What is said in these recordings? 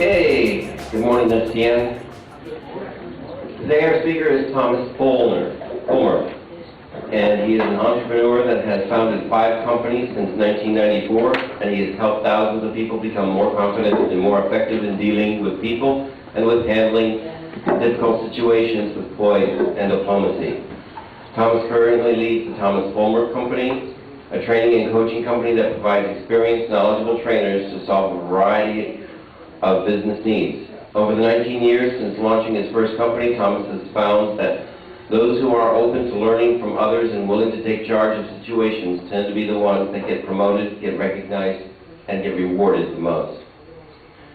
Okay, good morning, STN. Today our speaker is Thomas Fulmer, and he is an entrepreneur that has founded 5 companies since 1994, and he has helped thousands of people become more confident and more effective in dealing with people and with handling difficult situations with poise and diplomacy. Thomas currently leads the Thomas Fulmer Company, a training and coaching company that provides experienced, knowledgeable trainers to solve a variety of business needs. Over the 19 years since launching his first company, Thomas has found that those who are open to learning from others and willing to take charge of situations tend to be the ones that get promoted, get recognized, and get rewarded the most.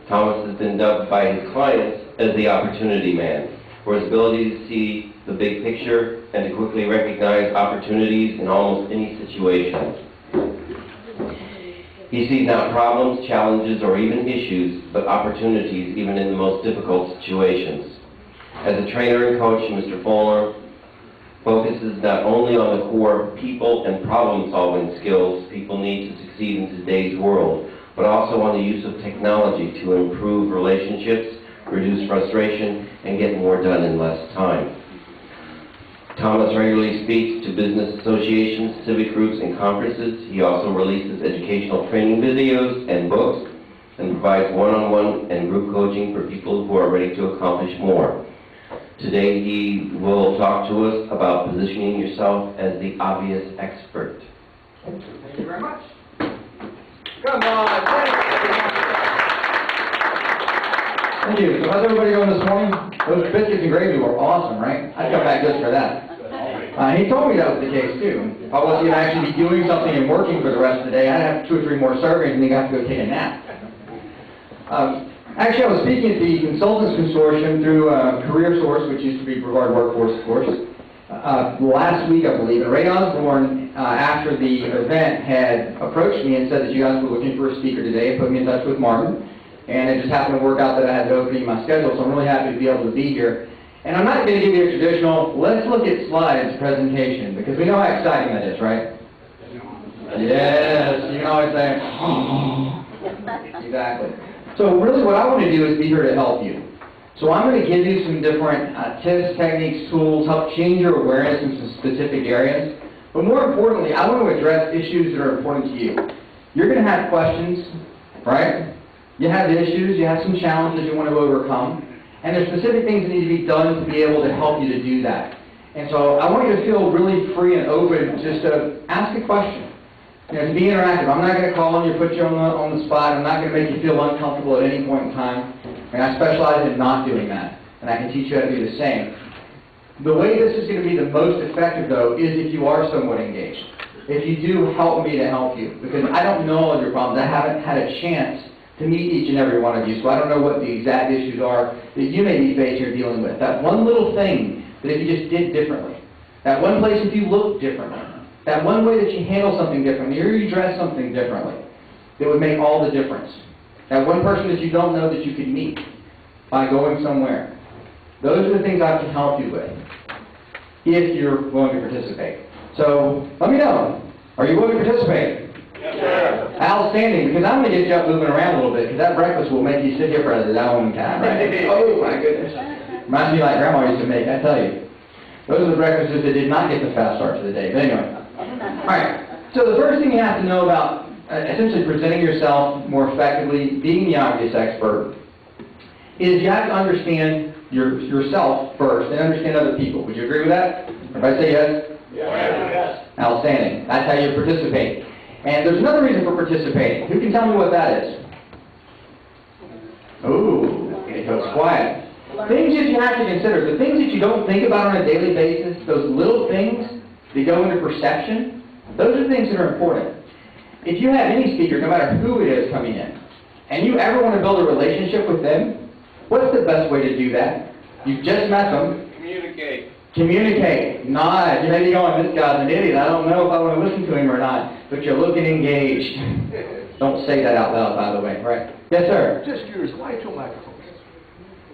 Thomas has been dubbed by his clients as the opportunity man for his ability to see the big picture and to quickly recognize opportunities in almost any situation. He sees not problems, challenges, or even issues, but opportunities even in the most difficult situations. As a trainer and coach, Mr. Fulmer focuses not only on the core people and problem-solving skills people need to succeed in today's world, but also on the use of technology to improve relationships, reduce frustration, and get more done in less time. Thomas regularly speaks to business associations, civic groups, and conferences. He also releases educational training videos and books and provides one-on-one and group coaching for people who are ready to accomplish more. Today he will talk to us about positioning yourself as the obvious expert. Thank you very much. Come on. Thank you. So how's everybody going this morning? Those biscuits and gravy were awesome, right? I'd come back just for that. He told me that was the case too. If I wasn't going to actually be doing something and working for the rest of the day, I'd have 2 or 3 more servings and then have to go take a nap. Actually, I was speaking at the Consultants Consortium through Career Source, which used to be Brevard Workforce, of course, last week, I believe. And Ray Osborne, after the event, had approached me and said that you guys were looking for a speaker today and put me in touch with Martin. And it just happened to work out that I had an opening in my schedule, so I'm really happy to be able to be here. And I'm not going to give you a traditional, let's look at slides presentation, because we know how exciting that is, right? Yes, you can always say, exactly. So really what I want to do is be here to help you. So I'm going to give you some different tips, techniques, tools, help change your awareness in some specific areas. But more importantly, I want to address issues that are important to you. You're going to have questions, right? You have issues, you have some challenges you want to overcome, and there's specific things that need to be done to be able to help you to do that. And so I want you to feel really free and open just to ask a question. You know, to be interactive. I'm not going to call on you, put you on the spot. I'm not going to make you feel uncomfortable at any point in time. And I specialize in not doing that, and I can teach you how to do the same. The way this is going to be the most effective, though, is if you are somewhat engaged. If you do help me to help you, because I don't know all of your problems. I haven't had a chance to meet each and every one of you, so I don't know what the exact issues are that you may be facing or dealing with. That one little thing that if you just did differently, that one place if you looked differently, that one way that you handle something differently or you dress something differently, that would make all the difference. That one person that you don't know that you could meet by going somewhere. Those are the things I can help you with, if you're willing to participate. So let me know. Are you willing to participate? Yes, sir. Outstanding, because I'm going to get you up moving around a little bit, because that breakfast will make you sit here for a long time, right? Oh my goodness. Reminds me like Grandma used to make, I tell you. Those are the breakfasts that did not get the fast start to the day. But anyway. Alright, so the first thing you have to know about essentially presenting yourself more effectively, being the obvious expert, is you have to understand yourself first and understand other people. Would you agree with that? Everybody say yes? Yes. Outstanding. That's how you participate. And there's another reason for participating. Who can tell me what that is? Ooh, it goes quiet. Things that you have to consider, the things that you don't think about on a daily basis, those little things that go into perception, those are things that are important. If you have any speaker, no matter who it is coming in, and you ever want to build a relationship with them, what's the best way to do that? You've just met them. Communicate. Communicate. Nice. You may be going, this guy's an idiot. I don't know if I want to listen to him or not. But you're looking engaged. Don't say that out loud, by the way. Right? Yes, sir? Just curious, why 2 microphones?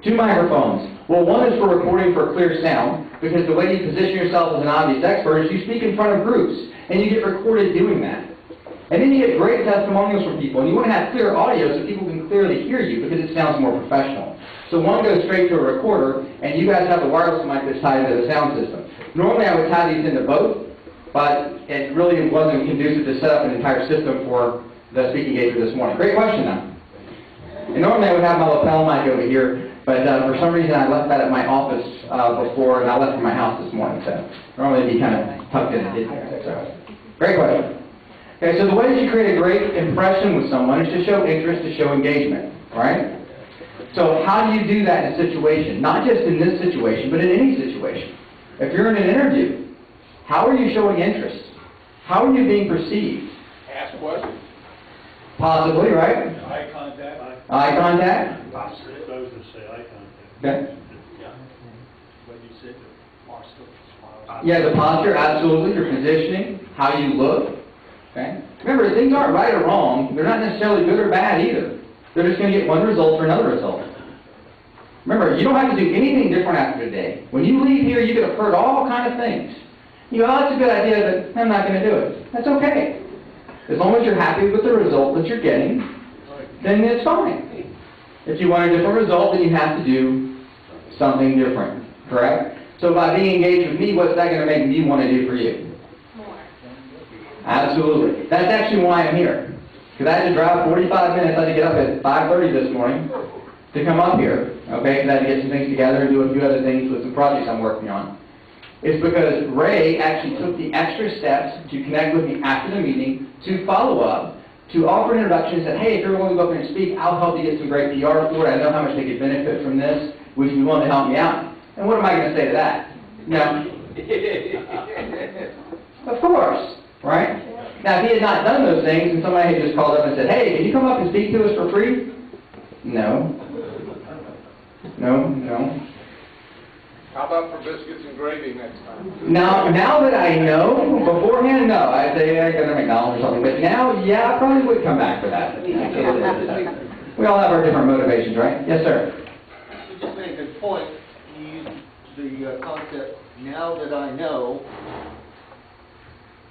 2 microphones. Well, one is for recording for clear sound, because the way you position yourself as an obvious expert is you speak in front of groups, and you get recorded doing that. And then you get great testimonials from people, and you want to have clear audio so people can clearly hear you because it sounds more professional. So one goes straight to a recorder, and you guys have the wireless mic that's tied into the sound system. Normally I would tie these into both, but it really wasn't conducive to set up an entire system for the speaking engager this morning. Great question, though. And normally I would have my lapel mic over here, but for some reason I left that at my office before, and I left it in my house this morning, so normally it'd be kind of tucked in and hidden there. So, great question. Okay, so the way that you create a great impression with someone is to show interest, to show engagement, right? So how do you do that in a situation? Not just in this situation, but in any situation. If you're in an interview, how are you showing interest? How are you being perceived? Ask questions. Possibly, right? Eye contact. Eye contact? I was supposed to say eye contact. Okay. Yeah. When you said the posture, smile. Yeah, the posture, absolutely. Your positioning, how you look. Okay. Remember, things aren't right or wrong. They're not necessarily good or bad either. They're just going to get one result or another result. Remember, you don't have to do anything different after today. When you leave here, you could have heard all kinds of things. You go, oh, that's a good idea, but I'm not going to do it. That's okay. As long as you're happy with the result that you're getting, then it's fine. If you want a different result, then you have to do something different, correct? So by being engaged with me, what's that going to make me want to do for you? More. Absolutely. That's actually why I'm here. Because I had to drive 45 minutes, I had to get up at 5:30 this morning to come up here, okay, because I had to get some things together and do a few other things with some projects I'm working on. It's because Ray actually took the extra steps to connect with me after the meeting, to follow up, to offer an introduction and said, hey, if you're willing to go up here and speak, I'll help you get some great PR for it. I know how much they could benefit from this. Would you be willing to help me out? And what am I going to say to that? No. Of course, right? Now, if he had not done those things and somebody had just called up and said, hey, can you come up and speak to us for free? No. No. How about for biscuits and gravy next time? Now that I know, beforehand, no. I'd say I go to McDonald's or something. But now, yeah, I probably would come back for that. We all have our different motivations, right? Yes, sir. You just made a good point. You used the concept, now that I know.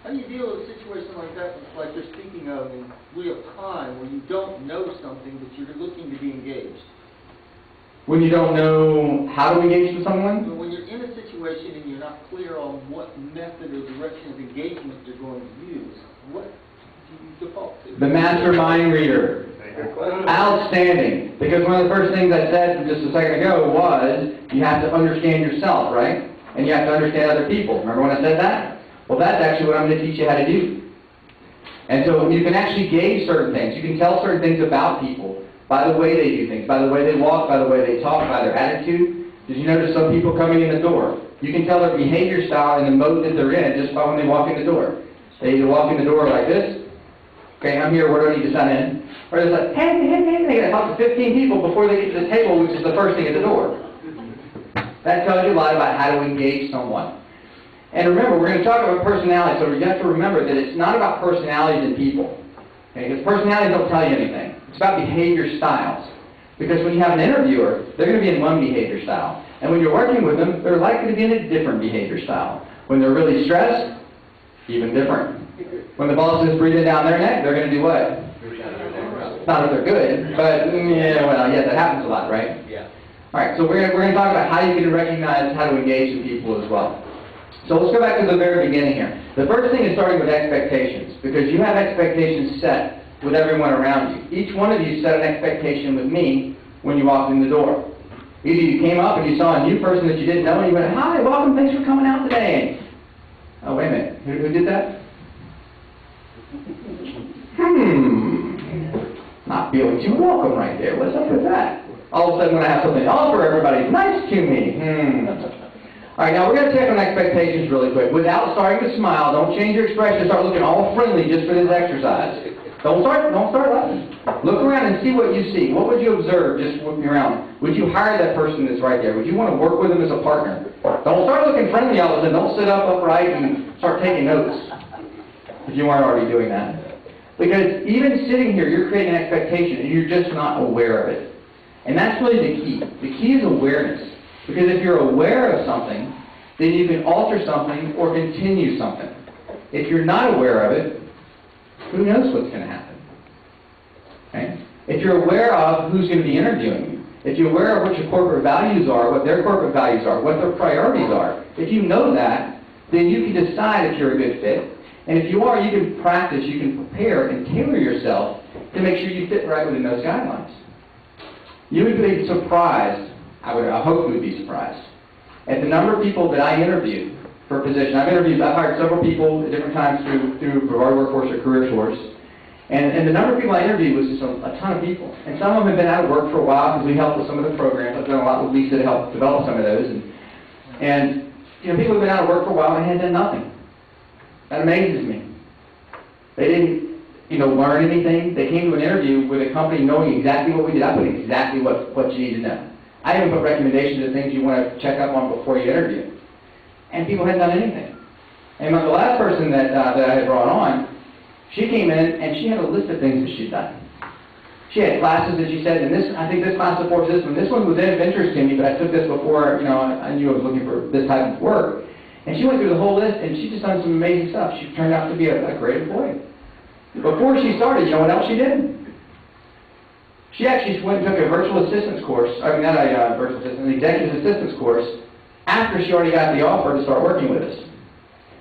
How do you deal with a situation like that, like you're speaking of in real time, where you don't know something, but you're looking to be engaged? When you don't know how to engage with someone? When you're in a situation and you're not clear on what method or direction of engagement you're going to use, what do you default to? The mastermind reader. Outstanding. Because one of the first things I said just a second ago was you have to understand yourself, right? And you have to understand other people. Remember when I said that? Well, that's actually what I'm going to teach you how to do. And so you can actually gauge certain things. You can tell certain things about people by the way they do things, by the way they walk, by the way they talk, by their attitude. Did you notice some people coming in the door? You can tell their behavior style and the mode that they're in just by when they walk in the door. They either walk in the door like this. Okay, I'm here, where do I need to sign in? Or they're like, hey, they got to talk to 15 people before they get to the table, which is the first thing at the door. That tells you a lot about how to engage someone. And remember, we're going to talk about personality, so you have to remember that it's not about personalities and people. Okay, because personalities don't tell you anything. It's about behavior styles. Because when you have an interviewer, they're going to be in one behavior style. And when you're working with them, they're likely to be in a different behavior style. When they're really stressed, even different. When the boss is breathing down their neck, they're going to do what? Not that they're good, but yeah, that happens a lot, right? Yeah. All right, so we're going to talk about how you can recognize how to engage with people as well. So let's go back to the very beginning here. The first thing is starting with expectations, because you have expectations set with everyone around you. Each one of you set an expectation with me when you walked in the door. Either you came up and you saw a new person that you didn't know and you went, hi, welcome, thanks for coming out today. Oh, wait a minute, who did that? Not feeling too welcome right there. What's up with that? All of a sudden when I have something to offer, everybody's nice to me. All right, now we're going to check on expectations really quick. Without starting to smile, don't change your expression, start looking all friendly just for this exercise. Don't start laughing. Look around and see what you see. What would you observe just looking around? Would you hire that person that's right there? Would you want to work with them as a partner? Don't start looking friendly all of a sudden. Don't sit up upright and start taking notes if you aren't already doing that. Because even sitting here, you're creating an expectation and you're just not aware of it. And that's really the key. The key is awareness. Because if you're aware of something, then you can alter something or continue something. If you're not aware of it, who knows what's going to happen? Okay? if you're aware of who's going to be interviewing you, if you're aware of what your corporate values are, what their corporate values are, what their priorities are, if you know that, then you can decide if you're a good fit. And if you are, you can practice, you can prepare and tailor yourself to make sure you fit right within those guidelines. You would be surprised, I hope you would be surprised, at the number of people that I interviewed for a position. I've hired several people at different times through Brevard Workforce or Career Source. And the number of people I interviewed was just a ton of people. And some of them have been out of work for a while because we helped with some of the programs. I've done a lot with Lisa to help develop some of those. And people have been out of work for a while and had done nothing. That amazes me. They didn't, learn anything. They came to an interview with a company knowing exactly what we did. I put exactly what you need to know. I even put recommendations of things you want to check up on before you interview. And people hadn't done anything. And the last person that I had brought on, she came in and she had a list of things that she'd done. She had classes that she said, and I think this class supports this one. This one was of interest to me, but I took this before, I knew I was looking for this type of work. And she went through the whole list, and she just done some amazing stuff. She turned out to be a great employee. Before she started, you know what else she did? She actually went and took a virtual assistance course, not a virtual assistant, an executive assistance course, after she already got the offer to start working with us.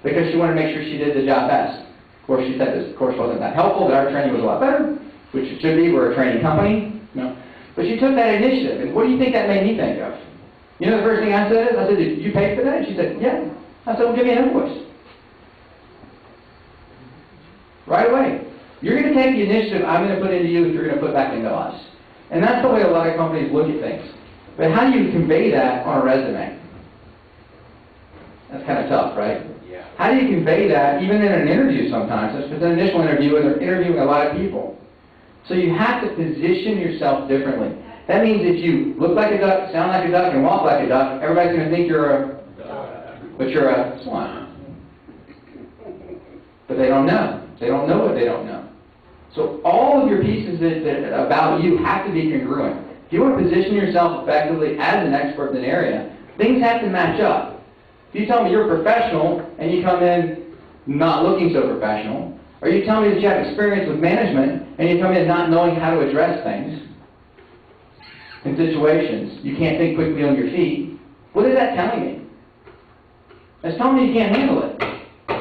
Because she wanted to make sure she did the job best. Of course, she said this course wasn't that helpful, that our training was a lot better, which it should be. We're a training company. But she took that initiative, and what do you think that made me think of? The first thing I said is, did you pay for that? And she said, yeah. I said, well, give me an invoice. Right away. You're going to take the initiative I'm going to put into you, you're going to put back into us. And that's the way a lot of companies look at things. But how do you convey that on a resume? That's kind of tough, right? Yeah. How do you convey that even in an interview sometimes? It's an initial interview and they're interviewing a lot of people. So you have to position yourself differently. That means if you look like a duck, sound like a duck, and walk like a duck, everybody's going to think you're a swan. But they don't know. They don't know what they don't know. So all of your pieces that about you have to be congruent. If you want to position yourself effectively as an expert in an area, things have to match up. If you tell me you're a professional and you come in not looking so professional, or you tell me that you have experience with management and you come in not knowing how to address things in situations, you can't think quickly on your feet, what is that telling me? That's telling me you can't handle it.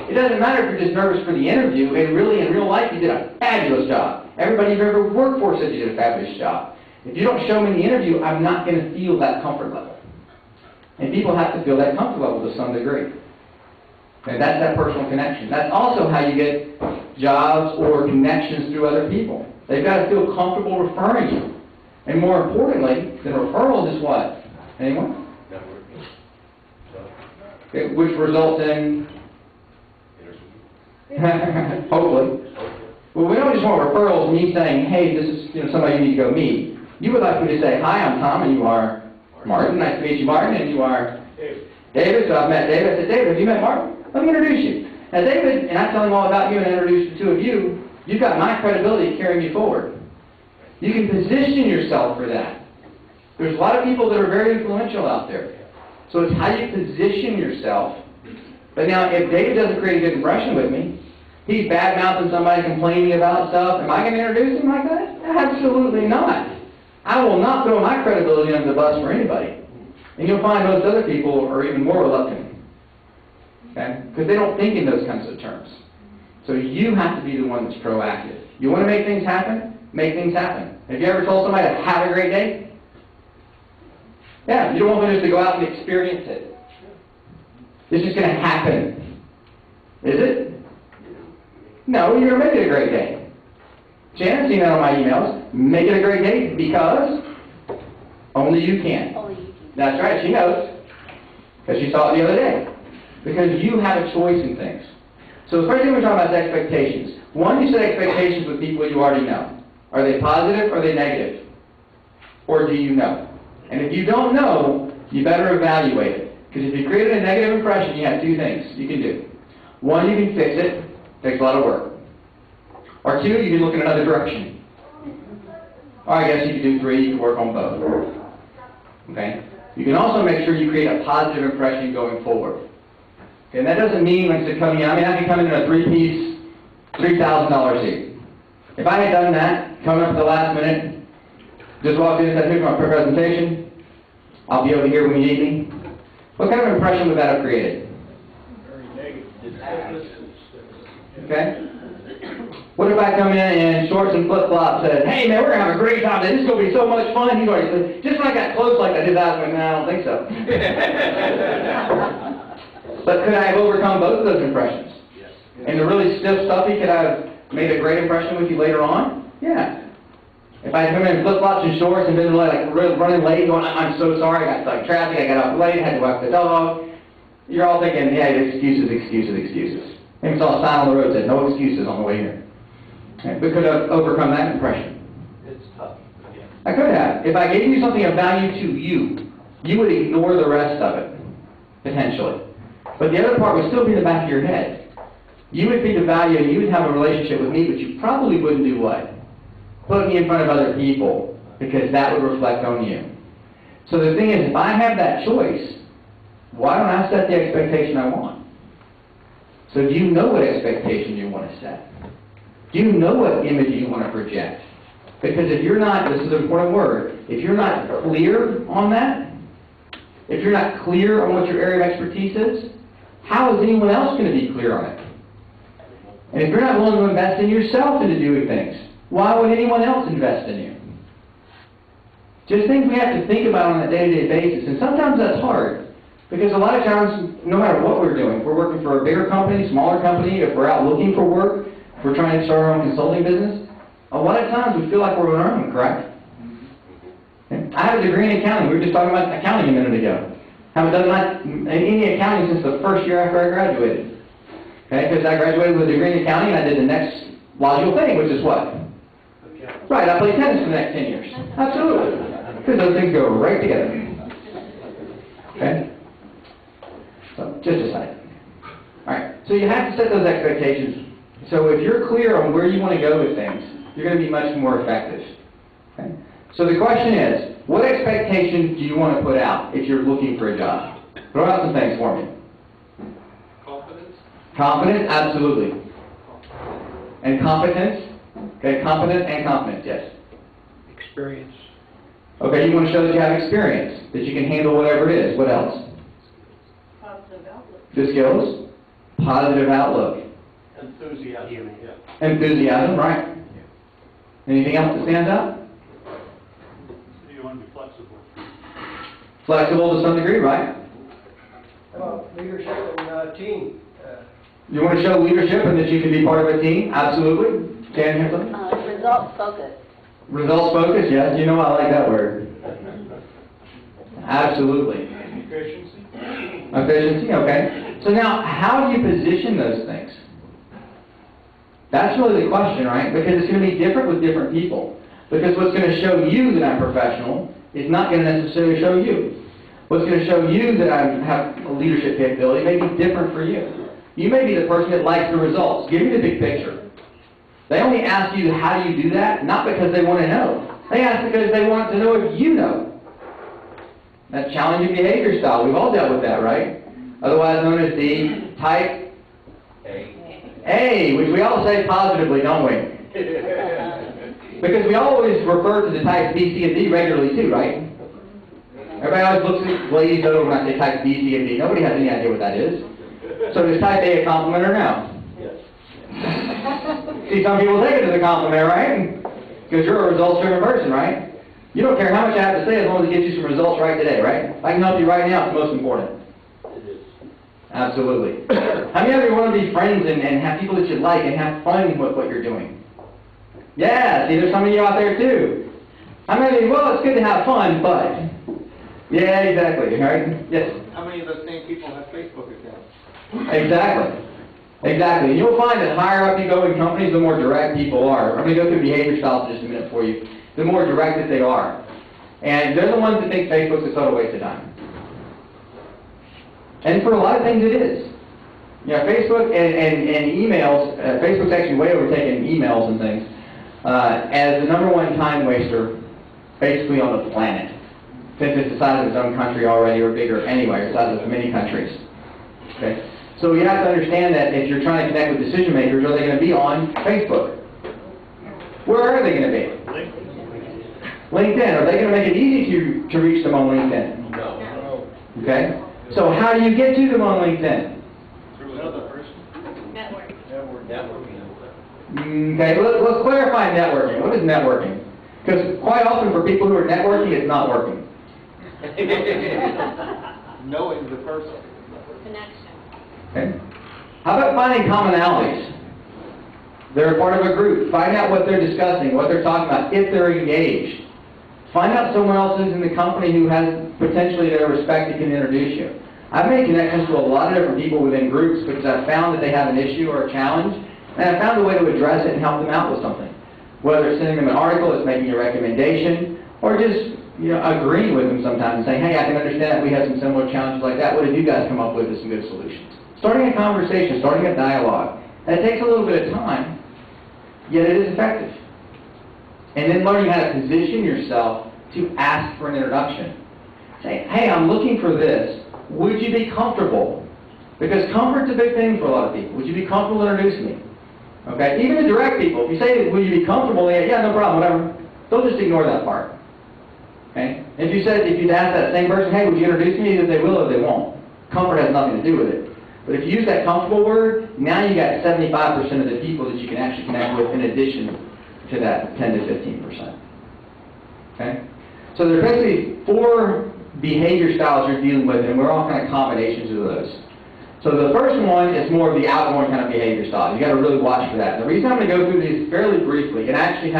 It doesn't matter if you're just nervous for the interview, and really in real life you did a fabulous job. Everybody you've ever worked for said you did a fabulous job. If you don't show me in the interview, I'm not going to feel that comfort level. And people have to feel that comfort level to some degree. And that's that personal connection. That's also how you get jobs or connections through other people. They've got to feel comfortable referring you. And more importantly, the referrals is what? Anyone? Okay, which results in hopefully. Well, we don't just want referrals, me saying, hey, this is somebody you need to go meet. You would like me to say, hi, I'm Tom, and you are Martin. Nice to meet you, Martin, and you are David. So I've met David. I said, David, have you met Martin? Let me introduce you. Now, David, and I tell him all about you and introduce the two of you, you've got my credibility carrying you forward. You can position yourself for that. There's a lot of people that are very influential out there. So it's how you position yourself. But now, if David doesn't create a good impression with me, he's bad-mouthing somebody, complaining about stuff, am I going to introduce him like that? Absolutely not. I will not throw my credibility under the bus for anybody. And you'll find most other people are even more reluctant. Okay? Because they don't think in those kinds of terms. So you have to be the one that's proactive. You want to make things happen? Make things happen. Have you ever told somebody to have a great day? Yeah, you don't want them just to go out and experience it. It's just going to happen. Is it? No, you're going to make it a great day. Shannon's seen that on my emails. Make it a great day because only you can. Only you can. That's right, she knows. Because she saw it the other day. Because you have a choice in things. So the first thing we're talking about is expectations. One, you set expectations with people you already know. Are they positive or are they negative? Or do you know? And if you don't know, you better evaluate it. Because if you created a negative impression, you have two things you can do. One, you can fix it. Takes a lot of work. Or two, you can look in another direction. Or I guess you can do three, you can work on both. Okay? You can also make sure you create a positive impression going forward. Okay, and that doesn't mean like to come in, I can come in a three-piece, $3,000 suit. If I had done that, coming up at the last minute, Just walked in and said, here's my presentation. I'll be over here when you need me. What kind of impression would that have created? Very negative. Okay? What if I come in and shorts and flip-flops said, hey man, we're going to have a great time today. This is going to be so much fun. He's already said, just when I got close like I did that, I went, no, I don't think so. But could I have overcome both of those impressions? Yes. And the really stiff stuffy, could I have made a great impression with you later on? Yeah. If I had come in flip-flops and shorts and been like running late, going, I'm so sorry, I got stuck in traffic, I got up late, had to walk the dog, you're all thinking, yeah, excuses, excuses, excuses. Maybe saw a sign on the road that said, no excuses on the way here. Okay. We could have overcome that impression. It's tough. Yeah. I could have. If I gave you something of value to you, you would ignore the rest of it, potentially. But the other part would still be in the back of your head. You would be the value and you would have a relationship with me, but you probably wouldn't do what? Put me in front of other people, because that would reflect on you. So the thing is, if I have that choice, why don't I set the expectation I want? So do you know what expectation you want to set? Do you know what image you want to project? Because if you're not, this is an important word, if you're not clear on that, if you're not clear on what your area of expertise is, how is anyone else going to be clear on it? And if you're not willing to invest in yourself into doing things, why would anyone else invest in you? Just things we have to think about on a day-to-day basis. And sometimes that's hard. Because a lot of times, no matter what we're doing, if we're working for a bigger company, smaller company, if we're out looking for work, if we're trying to start our own consulting business, a lot of times we feel like we're on our own, correct? I have a degree in accounting. We were just talking about accounting a minute ago. Haven't done any accounting since the first year after I graduated. Okay, because I graduated with a degree in accounting and I did the next logical thing, which is what? Right, I played tennis for the next 10 years. Absolutely. Because those things go right together. Okay? So, just a side. Alright, so you have to set those expectations. So if you're clear on where you want to go with things, you're going to be much more effective. Okay? So the question is, what expectations do you want to put out if you're looking for a job? Throw out some things for me. Confidence? Confidence? Absolutely. And competence? Okay, competence and competence, yes. Experience. Okay, you want to show that you have experience, that you can handle whatever it is. What else? Positive outlook. The skills? Positive outlook. Enthusiasm. Yeah. Enthusiasm, right? Anything else that stands out? You want to be flexible. Flexible to some degree, right? How about leadership and team? You want to show leadership and that you can be part of a team? Absolutely. Jan, hear something? Results focus. Results focus, yes. You know I like that word. Absolutely. Efficiency. Efficiency, okay. So now, how do you position those things? That's really the question, right? Because it's going to be different with different people. Because what's going to show you that I'm professional is not going to necessarily show you. What's going to show you that I have a leadership capability may be different for you. You may be the person that likes the results. Give me the big picture. They only ask you how do you do that, not because they want to know. They ask because they want to know if you know. That's challenging behavior style. We've all dealt with that, right? Otherwise known as the type A, which we all say positively, don't we? Because we always refer to the types B, C, and D regularly too, right? Everybody always looks at ladies over when I say type B, C, and D. Nobody has any idea what that is. So is type A a compliment or no? See, some people take it as a compliment, right? Because you're a results-driven person, right? You don't care how much I have to say as long as it gets you some results right today, right? If I can help you right now, it's most important. It is. Absolutely. How many of you want to be friends and have people that you like and have fun with what you're doing? Yeah, see, there's some of you out there too. How many of you, well, it's good to have fun, but... Yeah, exactly, right? Yes? How many of those same people have Facebook accounts? Exactly. Exactly. And you'll find that the higher up you go in companies, the more direct people are. I'm going to go through behavior styles in just a minute for you. The more direct that they are. And they're the ones that think Facebook's a total waste of time. And for a lot of things it is. You know, Facebook and emails, Facebook's actually way overtaken emails and things, as the #1 time waster basically on the planet. Since it's the size of its own country already, or bigger anyway, or the size of many countries. Okay? So you have to understand that if you're trying to connect with decision makers, are they going to be on Facebook? Where are they going to be? LinkedIn, are they going to make it easy to reach them on LinkedIn? No. Okay? So how do you get to them on LinkedIn? Network. Okay, let's clarify networking. What is networking? Because quite often for people who are networking, it's not working. Knowing the person. Connection. Okay? How about finding commonalities? They're a part of a group. Find out what they're discussing, what they're talking about, if they're engaged. Find out someone else who's in the company who has potentially their respect that can introduce you. I've made connections to a lot of different people within groups because I've found that they have an issue or a challenge, and I've found a way to address it and help them out with something. Whether it's sending them an article, it's making a recommendation, or just agreeing with them sometimes and saying, hey, I can understand that we have some similar challenges like that. What have you guys come up with as some good solutions? Starting a conversation, starting a dialogue. And it takes a little bit of time, yet it is effective. And then learning how to position yourself to ask for an introduction. Say, hey, I'm looking for this. Would you be comfortable? Because comfort's a big thing for a lot of people. Would you be comfortable introducing me? Okay, even the direct people, if you say, would you be comfortable? Yeah, no problem, whatever. They'll just ignore that part. Okay? If you'd ask that same person, hey, would you introduce me? Either they will or they won't. Comfort has nothing to do with it. But if you use that comfortable word, now you got 75% of the people that you can actually connect with in addition to that 10 to 15%. Okay? So there are basically 4 behavior styles you're dealing with, and we're all kind of combinations of those. So the first one is more of the outgoing kind of behavior style. You got to really watch for that. The reason I'm going to go through these fairly briefly, and actually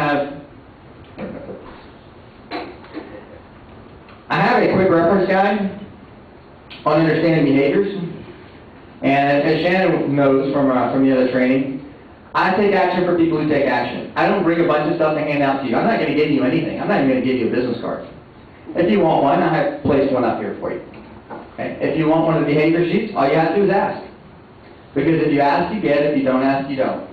I have a quick reference guide on understanding behaviors. And as Shannon knows from the other training, I take action for people who take action. I don't bring a bunch of stuff to hand out to you. I'm not going to give you anything. I'm not even going to give you a business card. If you want one, I have placed one up here for you. Okay? If you want one of the behavior sheets, all you have to do is ask. Because if you ask, you get. If you don't ask, you don't.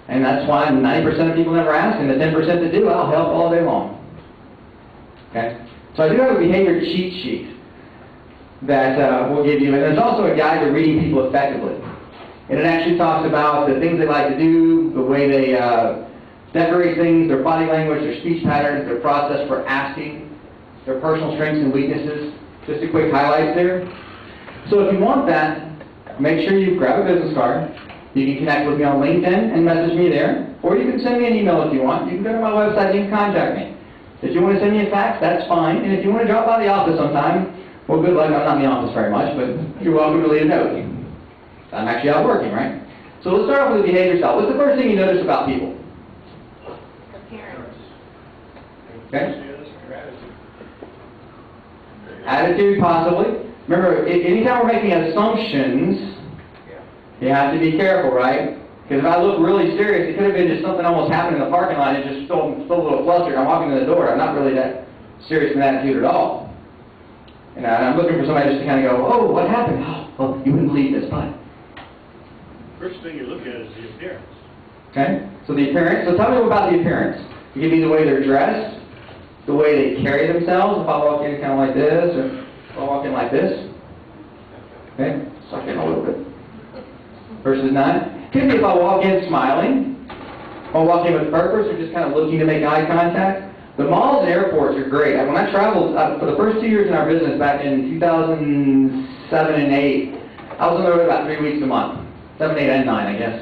And that's why 90% of people never ask, and the 10% that do, I'll help all day long. Okay? So I do have a behavior cheat sheet that we'll give you. And there's also a guide to reading people effectively. And it actually talks about the things they like to do, the way they decorate things, their body language, their speech patterns, their process for asking, their personal strengths and weaknesses. Just a quick highlight there. So if you want that, make sure you grab a business card. You can connect with me on LinkedIn and message me there. Or you can send me an email if you want. You can go to my website, you can contact me. If you want to send me a fax, that's fine. And if you want to drop by the office sometime, well, good luck. I'm not in the office very much, but you're welcome to leave a note. I'm actually out working, right? So let's start off with the behavior style. What's the first thing you notice about people? Appearance. Okay? Attitude, possibly. Remember, anytime we're making assumptions, you have to be careful, right? Because if I look really serious, it could have been just something almost happened in the parking lot and just still a little flustered. I'm walking to the door. I'm not really that serious in attitude at all. And I'm looking for somebody just to kind of go, oh, what happened? Oh, you wouldn't believe this, but. First thing you look at is the appearance. Okay, so the appearance. So tell me about the appearance. It could be the way they're dressed, the way they carry themselves. If I walk in kind of like this, or if I walk in like this. Okay, suck in a little bit. Versus not. Could be if I walk in smiling, if I walk in with purpose, or just kind of looking to make eye contact. The malls and airports are great. When I traveled, for the first 2 years in our business, back in 2007 and 8, I was on the road about 3 weeks a month. 7, 8, and 9, I guess.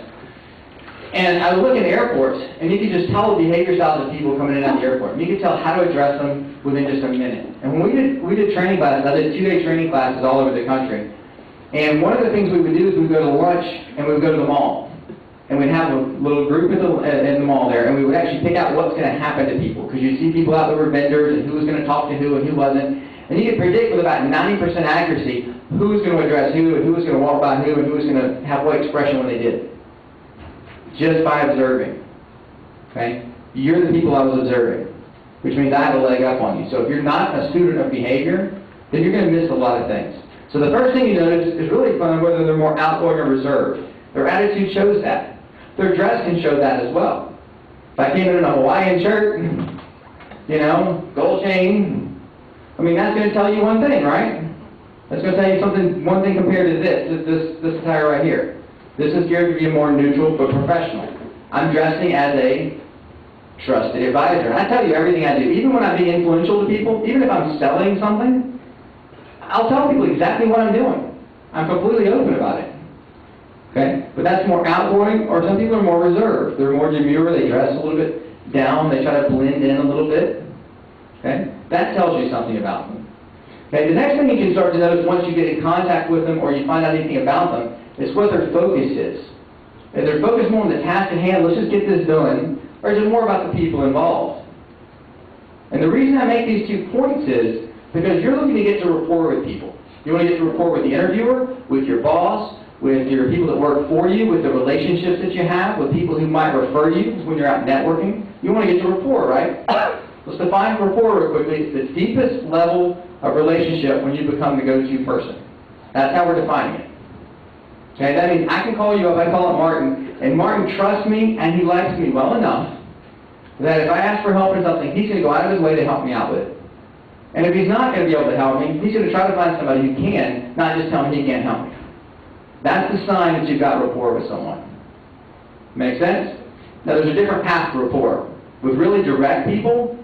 And I would look at airports, and you could just tell the behavior styles of people coming in at the airport. And you could tell how to address them within just a minute. And when we did training classes, I did 2-day training classes all over the country. And one of the things we would do is we'd go to lunch, and we would go to the mall. And we'd have a little group in the mall there, and we would actually pick out what's going to happen to people. Because you see people out there with vendors, and who was going to talk to who and who wasn't. And you could predict with about 90% accuracy who was going to address who, and who was going to walk by who, and who was going to have what expression when they did. Just by observing. Okay? You're the people I was observing. Which means I have a leg up on you. So if you're not a student of behavior, then you're going to miss a lot of things. So the first thing you notice is really fun whether they're more outgoing or reserved. Their attitude shows that. Their dress can show that as well. If I came in a Hawaiian shirt, gold chain, I mean, that's going to tell you one thing, right? That's going to tell you one thing compared to this attire right here. This is geared to be more neutral but professional. I'm dressing as a trusted advisor. And I tell you everything I do, even when I'm being influential to people, even if I'm selling something, I'll tell people exactly what I'm doing. I'm completely open about it. Okay? But that's more outgoing, or some people are more reserved. They're more demure, they dress a little bit down, they try to blend in a little bit. Okay? That tells you something about them. Okay? The next thing you can start to notice once you get in contact with them or you find out anything about them is what their focus is. If they're focused more on the task at hand, let's just get this done, or is it more about the people involved? And the reason I make these 2 points is because you're looking to get to rapport with people. You want to get to rapport with the interviewer, with your boss, with your people that work for you, with the relationships that you have, with people who might refer you when you're out networking. You want to get to rapport, right? Let's define rapport real quickly. It's the deepest level of relationship when you become the go-to person. That's how we're defining it. Okay, that means I can call you up, I call up Martin, and Martin trusts me and he likes me well enough that if I ask for help in something, he's going to go out of his way to help me out with it. And if he's not going to be able to help me, he's going to try to find somebody who can, not just tell me he can't help me. That's the sign that you've got rapport with someone. Make sense? Now there's a different path to rapport. With really direct people,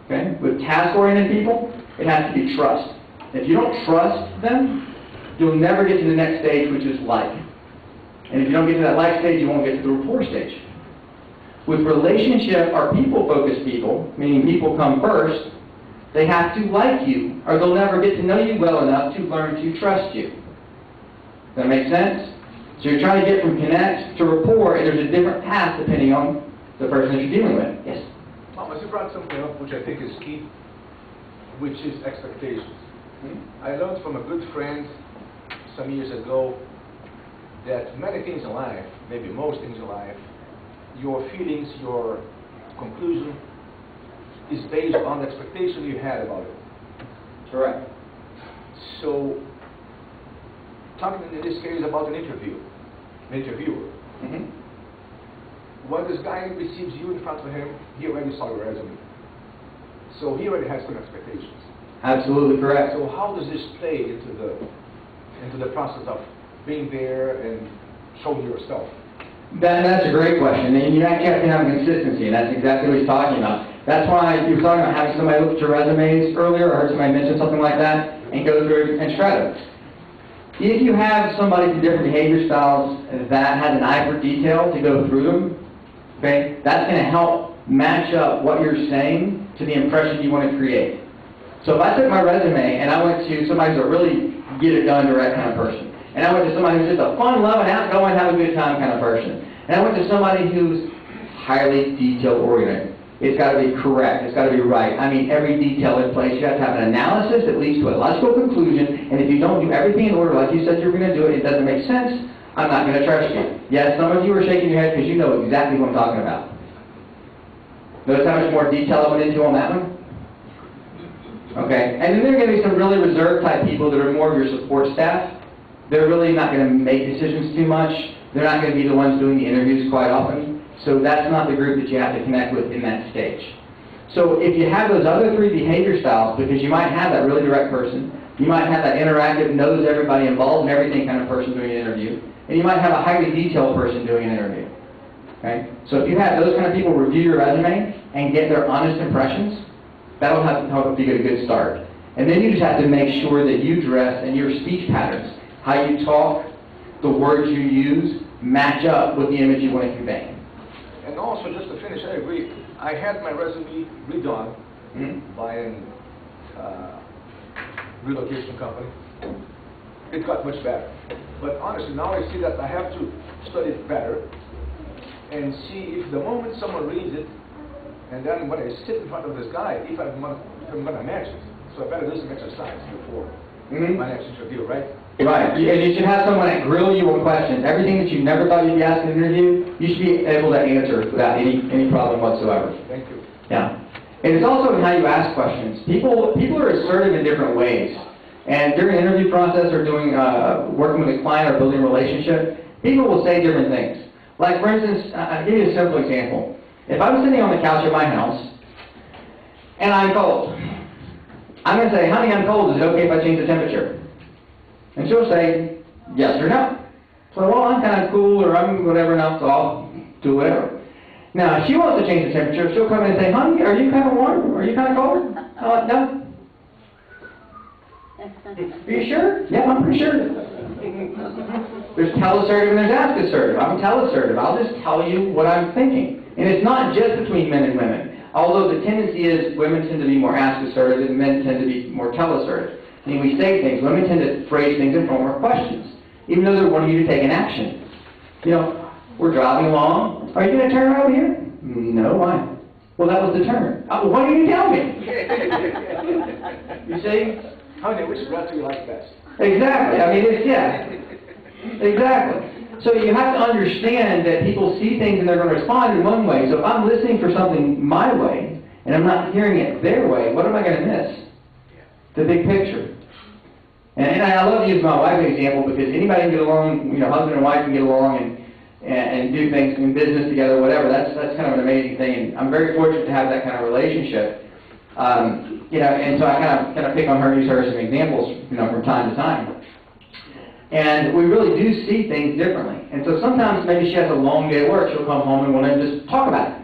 okay, with task-oriented people, it has to be trust. If you don't trust them, you'll never get to the next stage, which is like. And if you don't get to that like stage, you won't get to the rapport stage. With relationship or people-focused people, meaning people come first, they have to like you, or they'll never get to know you well enough to learn to trust you. Does that make sense? So you're trying to get from connect to rapport, and there's a different path depending on the person that you're dealing with. Yes? Thomas, you brought something up which I think is key, which is expectations. I learned from a good friend some years ago that many things in life, maybe most things in life, your feelings, your conclusion is based on the expectation you had about it. Correct. So, talking in this case about an interviewer. When this guy receives you in front of him, he already saw your resume. So he already has some expectations. Absolutely correct. So how does this play into the process of being there and showing yourself? That's a great question, and you actually have to have consistency, and that's exactly what he's talking about. That's why you were talking about having somebody look at your resumes earlier, or heard somebody mention something like that, and go through and shred it. If you have somebody with different behavior styles that has an eye for detail to go through them, okay, that's going to help match up what you're saying to the impression you want to create. So if I took my resume and I went to somebody who's a really get it done direct kind of person, and I went to somebody who's just a fun, loving, outgoing, have a good time kind of person, and I went to somebody who's highly detail oriented, it's got to be correct, it's got to be right. I mean, every detail in place. You have to have an analysis that leads to a logical conclusion, and if you don't do everything in order like you said you're going to do it, it doesn't make sense, I'm not going to trust you. Yes, some of you are shaking your head because you know exactly what I'm talking about. Notice how much more detail I went into on that one? Okay, and then there are going to be some really reserved type people that are more of your support staff. They're really not going to make decisions too much. They're not going to be the ones doing the interviews quite often. So that's not the group that you have to connect with in that stage. So if you have those other 3 behavior styles, because you might have that really direct person, you might have that interactive, knows everybody involved and everything kind of person doing an interview, and you might have a highly detailed person doing an interview. Okay? So if you have those kind of people review your resume and get their honest impressions, that'll help you get a good start. And then you just have to make sure that you dress and your speech patterns, how you talk, the words you use, match up with the image you want to convey. And also, just to finish, I agree. I had my resume redone by a relocation company. It got much better. But honestly, now I see that I have to study it better and see if the moment someone reads it, and then when I sit in front of this guy, if I'm going to match it. So I better do some exercise before my next interview, right? Right, and you should have someone that grill you on questions. Everything that you never thought you'd be asked in an interview, you should be able to answer without any problem whatsoever. Thank you. Yeah. And it's also in how you ask questions. People are assertive in different ways. And during the interview process or doing working with a client or building a relationship, people will say different things. Like, for instance, I'll give you a simple example. If I was sitting on the couch at my house, and I'm cold, I'm going to say, honey, I'm cold. Is it okay if I change the temperature? And she'll say, yes or no. So, well, I'm kind of cool, or I'm whatever enough, so I'll do whatever. Now, if she wants to change the temperature, she'll come in and say, honey, are you kind of warm? Are you kind of cold? No. Are you sure? Yeah, I'm pretty sure. There's tell-assertive and there's ask-assertive. I'm tell-assertive. I'll just tell you what I'm thinking. And it's not just between men and women. Although the tendency is women tend to be more ask-assertive and men tend to be more tell-assertive. I mean, we say things. Women tend to phrase things in form of questions, even though they're wanting you to take an action. You know, we're driving along. Are you going to turn around here? No, why? Well, that was the turn. Why didn't you tell me? You see? Honey, which route do you like best? Exactly. I mean, it's, yeah. Exactly. So you have to understand that people see things and they're going to respond in one way. So if I'm listening for something my way and I'm not hearing it their way, what am I going to miss? The big picture. And I love to use my wife as an example because anybody can get along, you know, husband and wife can get along and do things in business together, whatever. That's kind of an amazing thing. And I'm very fortunate to have that kind of relationship. You know, and so I kind of pick on her, use her as some examples, you know, from time to time. And we really do see things differently. And so sometimes maybe she has a long day at work, she'll come home and want to just talk about it.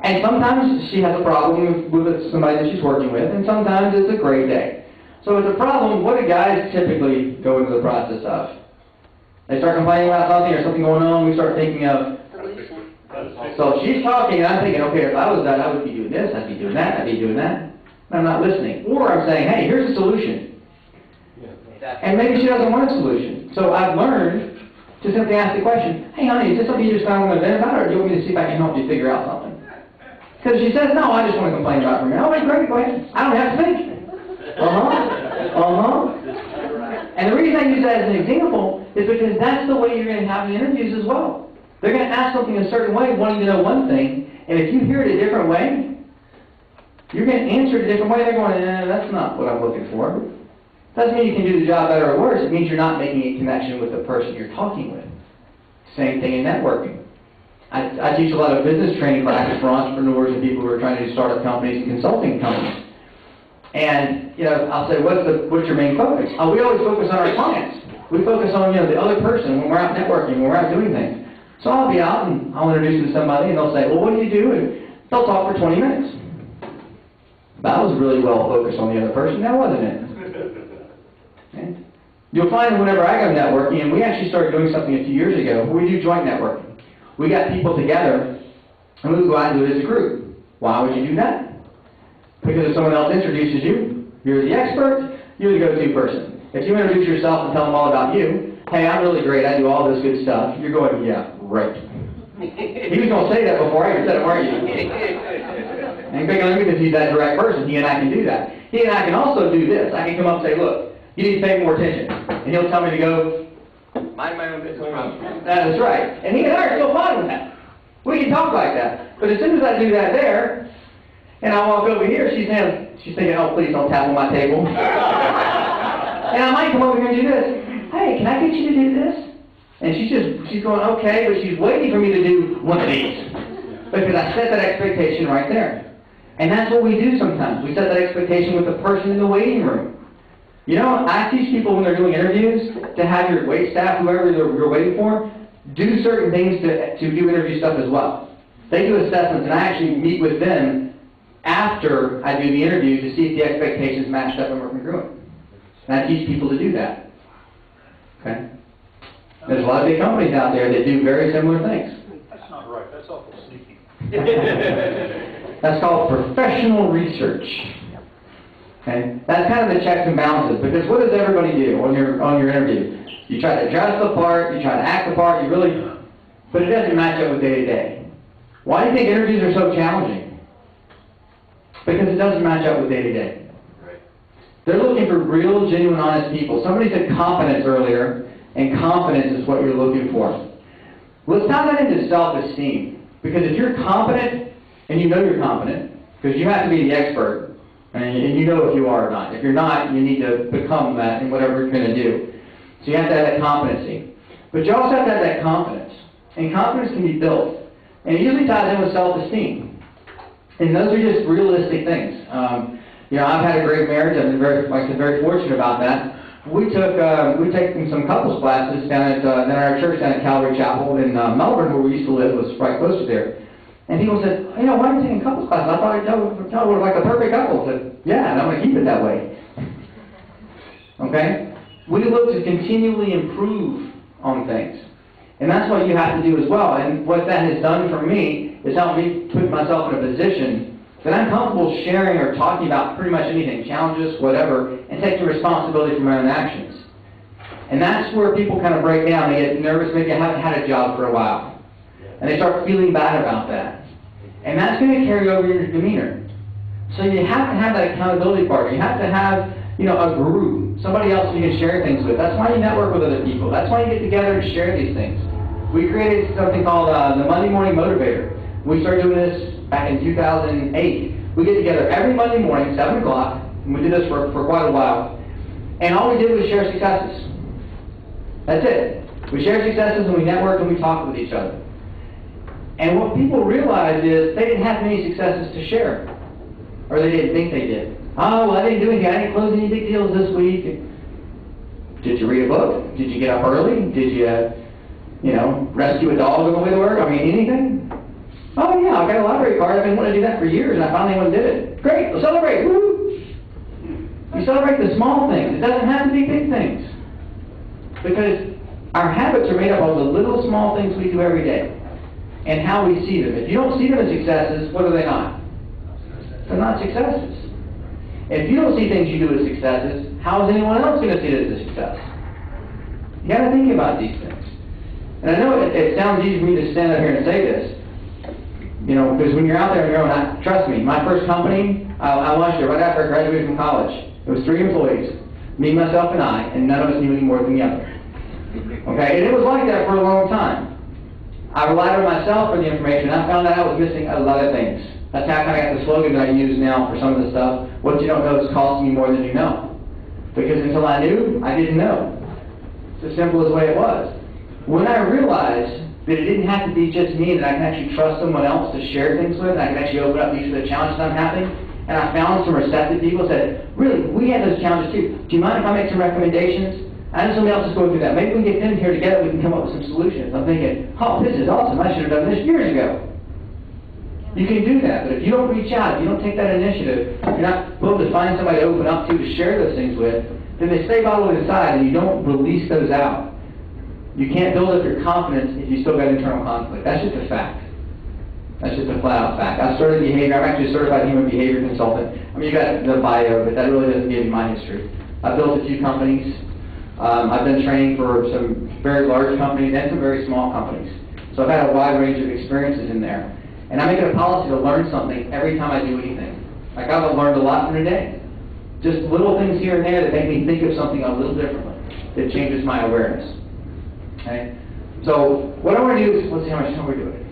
And sometimes she has a problem with somebody that she's working with, and sometimes it's a great day. So it's a problem. What do guys typically go into the process of? They start complaining about something or something going on, we start thinking of, so she's talking and I'm thinking, okay, if I was that, I would be doing this, I'd be doing that, I'd be doing that. And I'm not listening. Or I'm saying, hey, here's a solution. And maybe she doesn't want a solution. So I've learned to simply ask the question, hey honey, is this something you just found on the vent about, or do you want me to see if I can help you figure out something? Because she says, no, I just want to complain about it for me. Oh, wait, great, go ahead. I don't have to think. And the reason I use that as an example is because that's the way you're going to have the interviews as well. They're going to ask something a certain way, wanting to know one thing, and if you hear it a different way, you're going to answer it a different way. They're going, that's not what I'm looking for. Doesn't mean you can do the job better or worse. It means you're not making a connection with the person you're talking with. Same thing in networking. I teach a lot of business training classes for entrepreneurs and people who are trying to do startup companies and consulting companies. And, you know, I'll say, what's your main focus? We always focus on our clients. We focus on, you know, the other person when we're out networking, when we're out doing things. So I'll be out and I'll introduce them to somebody and they'll say, well, what do you do? And they'll talk for 20 minutes. That was really well focused on the other person, now wasn't it? Okay. You'll find whenever I go networking, and we actually started doing something a few years ago, where we do joint networking. We got people together, and we would go out and do it as a group. Why would you do that? Because if someone else introduces you, you're the expert, you're the go-to person. If you introduce yourself and tell them all about you, hey, I'm really great, I do all this good stuff, you're going, yeah, right. He was going to say that before I even said it, weren't you? And big on him because he's that direct person. He and I can do that. He and I can also do this. I can come up and say, look, you need to pay more attention. And he'll tell me to go, mind my own business. That is right. And he and I are still fine with that. We can talk like that. But as soon as I do that there, and I walk over here, she's thinking, oh, please don't tap on my table. And I might come over here and do this. Hey, can I get you to do this? And she's going, okay, but she's waiting for me to do one of these. Because I set that expectation right there. And that's what we do sometimes. We set that expectation with the person in the waiting room. You know, I teach people when they're doing interviews to have your wait staff, whoever you're waiting for, do certain things to do interview stuff as well. They do assessments, and I actually meet with them after I do the interview to see if the expectations matched up and were congruent. And I teach people to do that. Okay? There's a lot of big companies out there that do very similar things. That's not right. That's awful sneaky. That's called professional research. Okay? That's kind of the checks and balances, because what does everybody do on your interview? You try to dress the part, you try to act the part, but it doesn't match up with day to day. Why do you think interviews are so challenging? Because it doesn't match up with day to day. They're looking for real, genuine, honest people. Somebody said competence earlier, and confidence is what you're looking for. Let's tie that into self-esteem. Because if you're competent, and you know you're competent, because you have to be the expert, and you know if you are or not. If you're not, you need to become that in whatever you're going to do. So you have to have that competency. But you also have to have that confidence. And confidence can be built. And it usually ties in with self-esteem. And those are just realistic things. You know, I've had a great marriage. I've been very fortunate about that. We've taken some couples classes down at our church down at Calvary Chapel in Melbourne, where we used to live. Was right close to there. And people said, you know, why are you taking couples classes? I thought y'all were like a perfect couple. I said, yeah, and I'm going to keep it that way. Okay? We look to continually improve on things. And that's what you have to do as well. And what that has done for me is helped me put myself in a position that I'm comfortable sharing or talking about pretty much anything, challenges, whatever, and taking responsibility for my own actions. And that's where people kind of break down. They get nervous, maybe I haven't had a job for a while. And they start feeling bad about that. And that's going to carry over your demeanor. So you have to have that accountability partner. You have to have, you know, a group, somebody else you can share things with. That's why you network with other people. That's why you get together and share these things. We created something called the Monday Morning Motivator. We started doing this back in 2008. We get together every Monday morning, 7 o'clock, and we did this for quite a while. And all we did was share successes. That's it. We share successes and we network and we talk with each other. And what people realized is they didn't have many successes to share. Or they didn't think they did. Oh, well, I didn't do anything. I didn't close any big deals this week. Did you read a book? Did you get up early? Did you know, rescue a dog on the way to work? I mean, anything? Oh, yeah, I got a lottery card. I've been wanting to do that for years, and I finally went and did it. Great, we'll celebrate. Woo! You celebrate the small things. It doesn't have to be big things. Because our habits are made up of the little small things we do every day and how we see them. If you don't see them as successes, what are they not? They're not successes. If you don't see things you do as successes, how is anyone else going to see it as a success? You got to think about these things. And I know it sounds easy for me to stand up here and say this, you know, because when you're out there on your own, trust me, my first company, I launched it right after I graduated from college. It was 3 employees, me, myself, and I, and none of us knew any more than the other. Okay, and it was like that for a long time. I relied on myself for the information. I found out I was missing a lot of things. That's how I got the slogan that I use now for some of the stuff. What you don't know is costing you more than you know. Because until I knew, I didn't know. It's as simple as the way it was. When I realized that it didn't have to be just me, that I can actually trust someone else to share things with, and I can actually open up these are the challenges I'm having, and I found some receptive people who said, really, we had those challenges too. Do you mind if I make some recommendations? I know somebody else is going through that. Maybe we can get them here together, we can come up with some solutions. I'm thinking, oh, this is awesome. I should have done this years ago. You can do that, but if you don't reach out, if you don't take that initiative, you're not willing to find somebody to open up to share those things with, then they stay bottled inside and you don't release those out. You can't build up your confidence if you still got internal conflict. That's just a fact. That's just a flat-out fact. I started behavior. I'm actually a certified human behavior consultant. I mean, you got the bio, but that really doesn't give you my history. I've built a few companies. I've done training for some very large companies and some very small companies. So I've had a wide range of experiences in there. And I make it a policy to learn something every time I do anything. Like I've learned a lot from today. Just little things here and there that make me think of something a little differently. That changes my awareness. Okay? So what I want to do is, let's see how much time we're doing.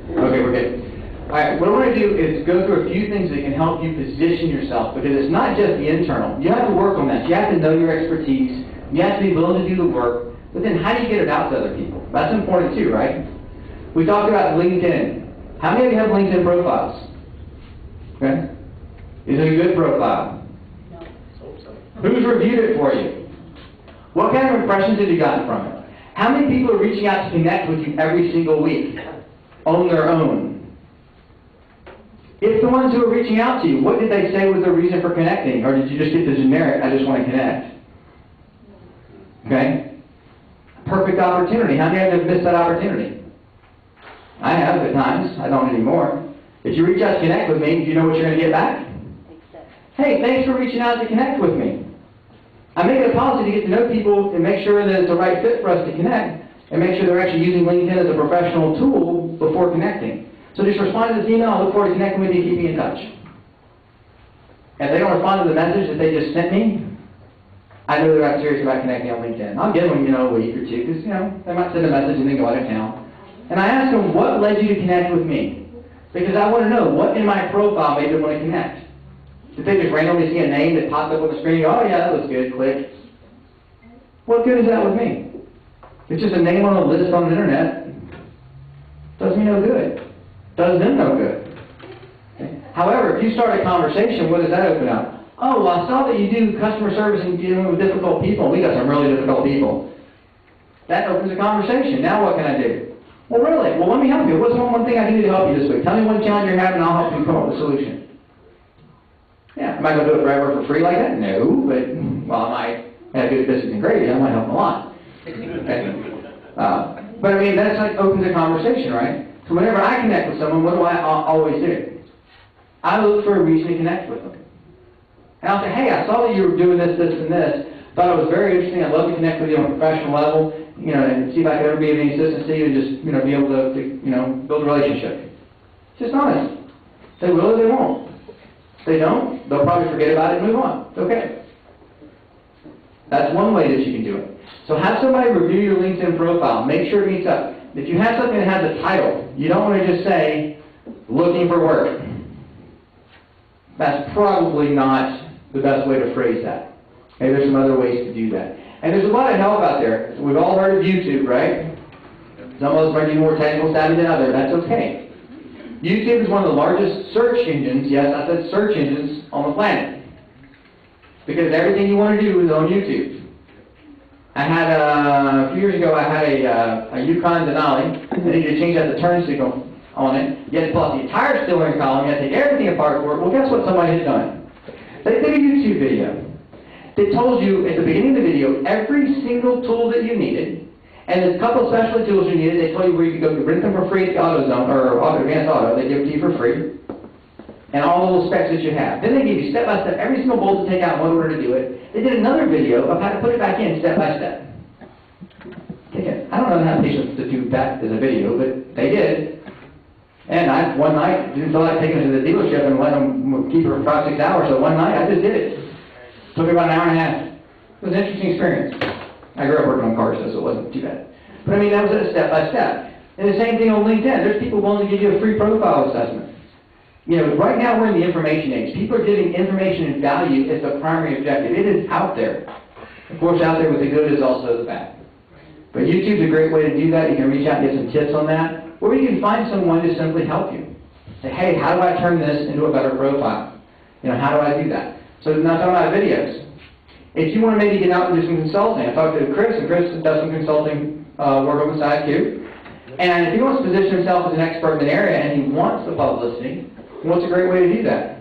Okay, we're good. All right, what I want to do is go through a few things that can help you position yourself, because it's not just the internal. You have to work on that. You have to know your expertise. You have to be willing to do the work. But then how do you get it out to other people? That's important too, right? We talked about LinkedIn. How many of you have LinkedIn profiles? Okay? Is it a good profile? No. Who's reviewed it for you? What kind of impressions have you gotten from it? How many people are reaching out to connect with you every single week on their own? If the ones who are reaching out to you, what did they say was their reason for connecting? Or did you just get the generic, I just want to connect? Okay? Perfect opportunity. How many of you have missed that opportunity? I have at times. I don't anymore. If you reach out to connect with me, do you know what you're going to get back? Hey, thanks for reaching out to connect with me. I make it a policy to get to know people and make sure that it's the right fit for us to connect, and make sure they're actually using LinkedIn as a professional tool before connecting. So just respond to this email. I look forward to connecting with you. Keep me in touch. If they don't respond to the message that they just sent me, I know they're not serious about connecting on LinkedIn. I'll give them, a week or two, because, they might send a message and then go out of town. And I ask them, what led you to connect with me? Because I want to know what in my profile made them want to connect. Did they just randomly see a name that popped up on the screen and go, oh yeah, that looks good, click. What good is that with me? It's just a name on a list on the internet. Does me no good. Does them no good. Okay. However, if you start a conversation, what does that open up? Oh, well, I saw that you do customer service and dealing with difficult people. We got some really difficult people. That opens a conversation. Now what can I do? Well, really? Well, let me help you. What's one thing I can do to help you this week? Tell me one challenge you're having, and I'll help you come up with a solution. Yeah, am I going to do it forever for free like that? No, but, well, I might have good business and gravy. I might help them a lot. Okay. But I mean, that's like opens a conversation, right? So whenever I connect with someone, what do I always do? I look for a reason to connect with them. And I'll say, hey, I saw that you were doing this, this, and this. Thought it was very interesting. I'd love to connect with you on a professional level, and see if I could ever be of any assistance to you and just, be able to build a relationship. Just honest. They will or they won't. If they don't, they'll probably forget about it and move on. It's okay. That's one way that you can do it. So have somebody review your LinkedIn profile. Make sure it meets up. If you have something that has a title, you don't want to just say, looking for work. That's probably not the best way to phrase that. Okay, there's some other ways to do that. And there's a lot of help out there. We've all heard of YouTube, right? Some of us might be more technical savvy than others. That's okay. YouTube is one of the largest search engines, yes, I said search engines, on the planet. Because everything you want to do is on YouTube. I had, a few years ago, I had a Yukon Denali. I needed to change out the turn signal on it. You had to pull out the entire steering column. You had to take everything apart for it. Well, guess what somebody had done? They did a YouTube video that told you at the beginning of the video every single tool that you needed, and there's a couple of specialty tools you needed. They told you where you could go rent them for free at the AutoZone, or Advanced Auto. They give it to you for free. And all the little specs that you have. Then they give you step by step every single bolt to take out in what order to do it. They did another video of how to put it back in step by step. Okay. I don't know how patients to do that as a video, but they did. And one night, didn't feel like taking it to the dealership and let them keep it for 5-6 hours, so one night I just did it. Took me about an hour and a half. It was an interesting experience. I grew up working on cars, so it wasn't too bad. But I mean, that was a step by step. And the same thing on LinkedIn. There's people willing to give you a free profile assessment. Right now we're in the information age. People are giving information and value as the primary objective. It is out there. Of course, out there with the good is also the bad. But YouTube's a great way to do that. You can reach out and get some tips on that. Or you can find someone to simply help you. Say, hey, how do I turn this into a better profile? How do I do that? So now talking about videos. If you want to maybe get out and do some consulting, I talked to Chris, and Chris does some consulting work on the side too. And if he wants to position himself as an expert in an area and he wants the publicity, what's a great way to do that?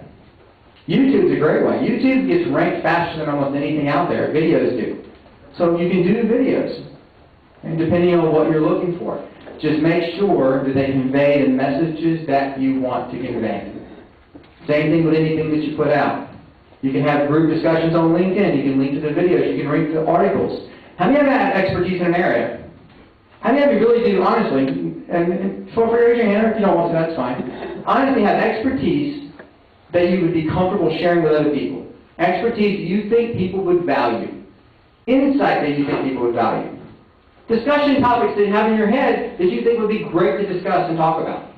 YouTube's a great way. YouTube gets ranked faster than almost anything out there. Videos do. So you can do videos, and depending on what you're looking for. Just make sure that they convey the messages that you want to convey. Same thing with anything that you put out. You can have group discussions on LinkedIn. You can link to the videos. You can link to articles. How many of you have expertise in an area? How many of you really do, honestly, and feel free to raise your hand, or if you don't want to, that's fine. Honestly, have expertise that you would be comfortable sharing with other people. Expertise that you think people would value. Insight that you think people would value. Discussion topics that you have in your head that you think would be great to discuss and talk about.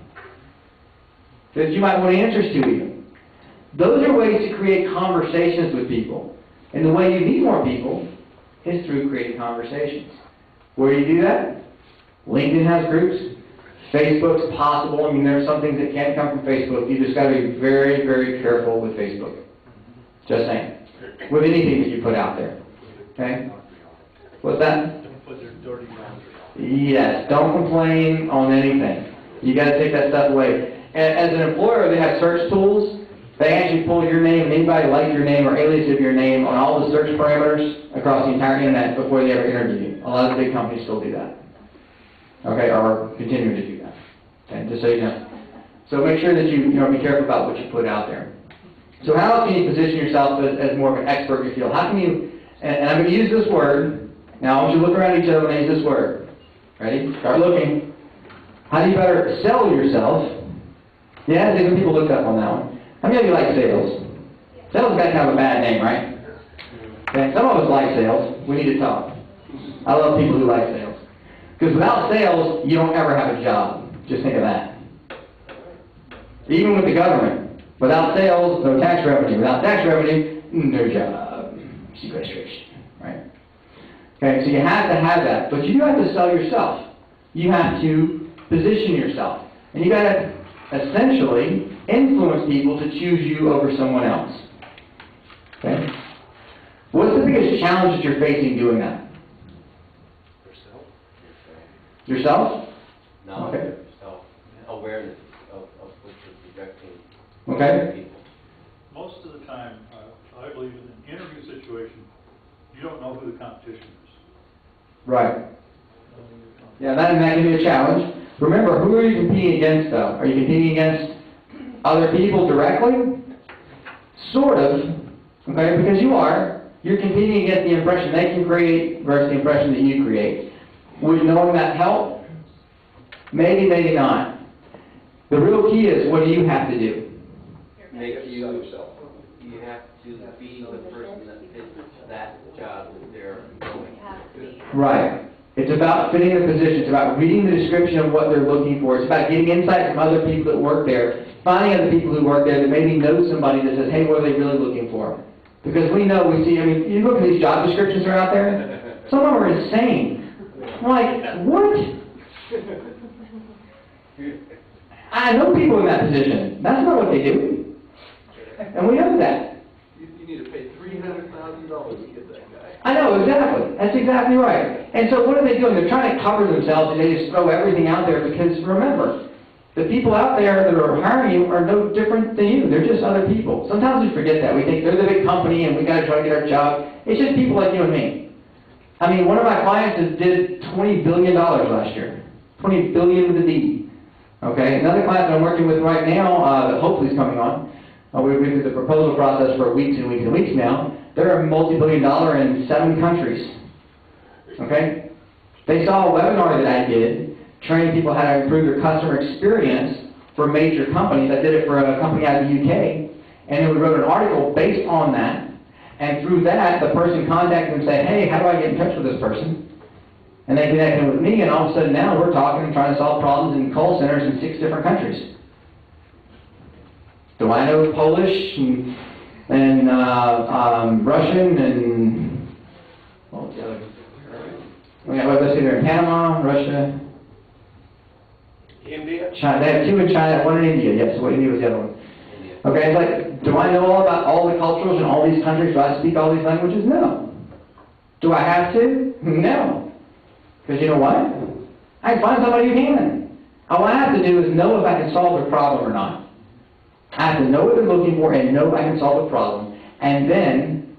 That you might want answers to even. Those are ways to create conversations with people. And the way you meet more people is through creating conversations. Where do you do that? LinkedIn has groups. Facebook's possible. I mean, there are some things that can't come from Facebook. You just got to be very, very careful with Facebook. Just saying. With anything that you put out there. Okay? What's that? Put their dirty laundry. Yes, don't complain on anything. You got to take that stuff away. And as an employer, they have search tools. They actually pull your name and anybody like your name or alias of your name on all the search parameters across the entire internet before they ever interview you. A lot of the big companies still do that. Okay, or continuing to do that. Okay, just so you know. So make sure that you be careful about what you put out there. So how else can you position yourself as more of an expert in your field? How can you, and I'm going to use this word. Now, I want you to look around each other when I use this word. Ready? Start looking. How do you better sell yourself? Yeah, different people looked up on that one. How many of you like sales? Sales got kind of a bad name, right? Okay. Some of us like sales. We need to talk. I love people who like sales. Because without sales, you don't ever have a job. Just think of that. Even with the government. Without sales, no tax revenue. Without tax revenue, no job. Sequestration. Right? Okay, so you have to have that, but you do have to sell yourself. You have to position yourself. And you got to essentially influence people to choose you over someone else. Okay? What's the biggest challenge that you're facing doing that? Yourself. Yourself? knowledge, Okay. of self-awareness of what you're projecting Okay. to people. Most of the time, I believe in an interview situation, you don't know who the competition is. Right. Yeah, that can be a challenge. Remember, who are you competing against, though? Are you competing against other people directly? Sort of. Okay, because you are. You're competing against the impression they can create versus the impression that you create. Would knowing that help? Maybe, maybe not. The real key is, what do you have to do? Make you have to be the person that fits that job that they're going to. Right. It's about fitting the position. It's about reading the description of what they're looking for. It's about getting insight from other people that work there, finding other people who work there that maybe know somebody that says, hey, what are they really looking for? Because we know, we see, I mean, you look at these job descriptions that are out there, some of them are insane. I'm like, what? I know people in that position. That's not what they do. And we know that. You need to pay $300,000 to get that guy. I know, exactly. That's exactly right. And so what are they doing? They're trying to cover themselves and they just throw everything out there because, remember, the people out there that are hiring you are no different than you. They're just other people. Sometimes we forget that. We think they're the big company and we got to try to get our job. It's just people like you and me. I mean, one of my clients did $20 billion last year. $20 billion with a D. Okay? Another client that I'm working with right now, that hopefully is coming on, we've been through the proposal process for weeks and weeks and weeks now. They're a multi-billion dollar in 7 countries. Okay? They saw a webinar that I did, training people how to improve their customer experience for major companies. I did it for a company out of the UK, and we wrote an article based on that. And through that, the person contacted them and said, hey, how do I get in touch with this person? And they connected with me, and all of a sudden now we're talking and trying to solve problems in call centers in 6 different countries. Do I know Polish and Russian and what was the other? Let's see, they're in Panama, Russia, India? China. They have 2 in China, 1 in India. Yes, what India was the other one. India. Okay, it's like, do I know all about all the cultures in all these countries? Do I speak all these languages? No. Do I have to? No. Because you know what? I can find somebody who can. All I have to do is know if I can solve their problem or not. I have to know what they're looking for and know I can solve the problem, and then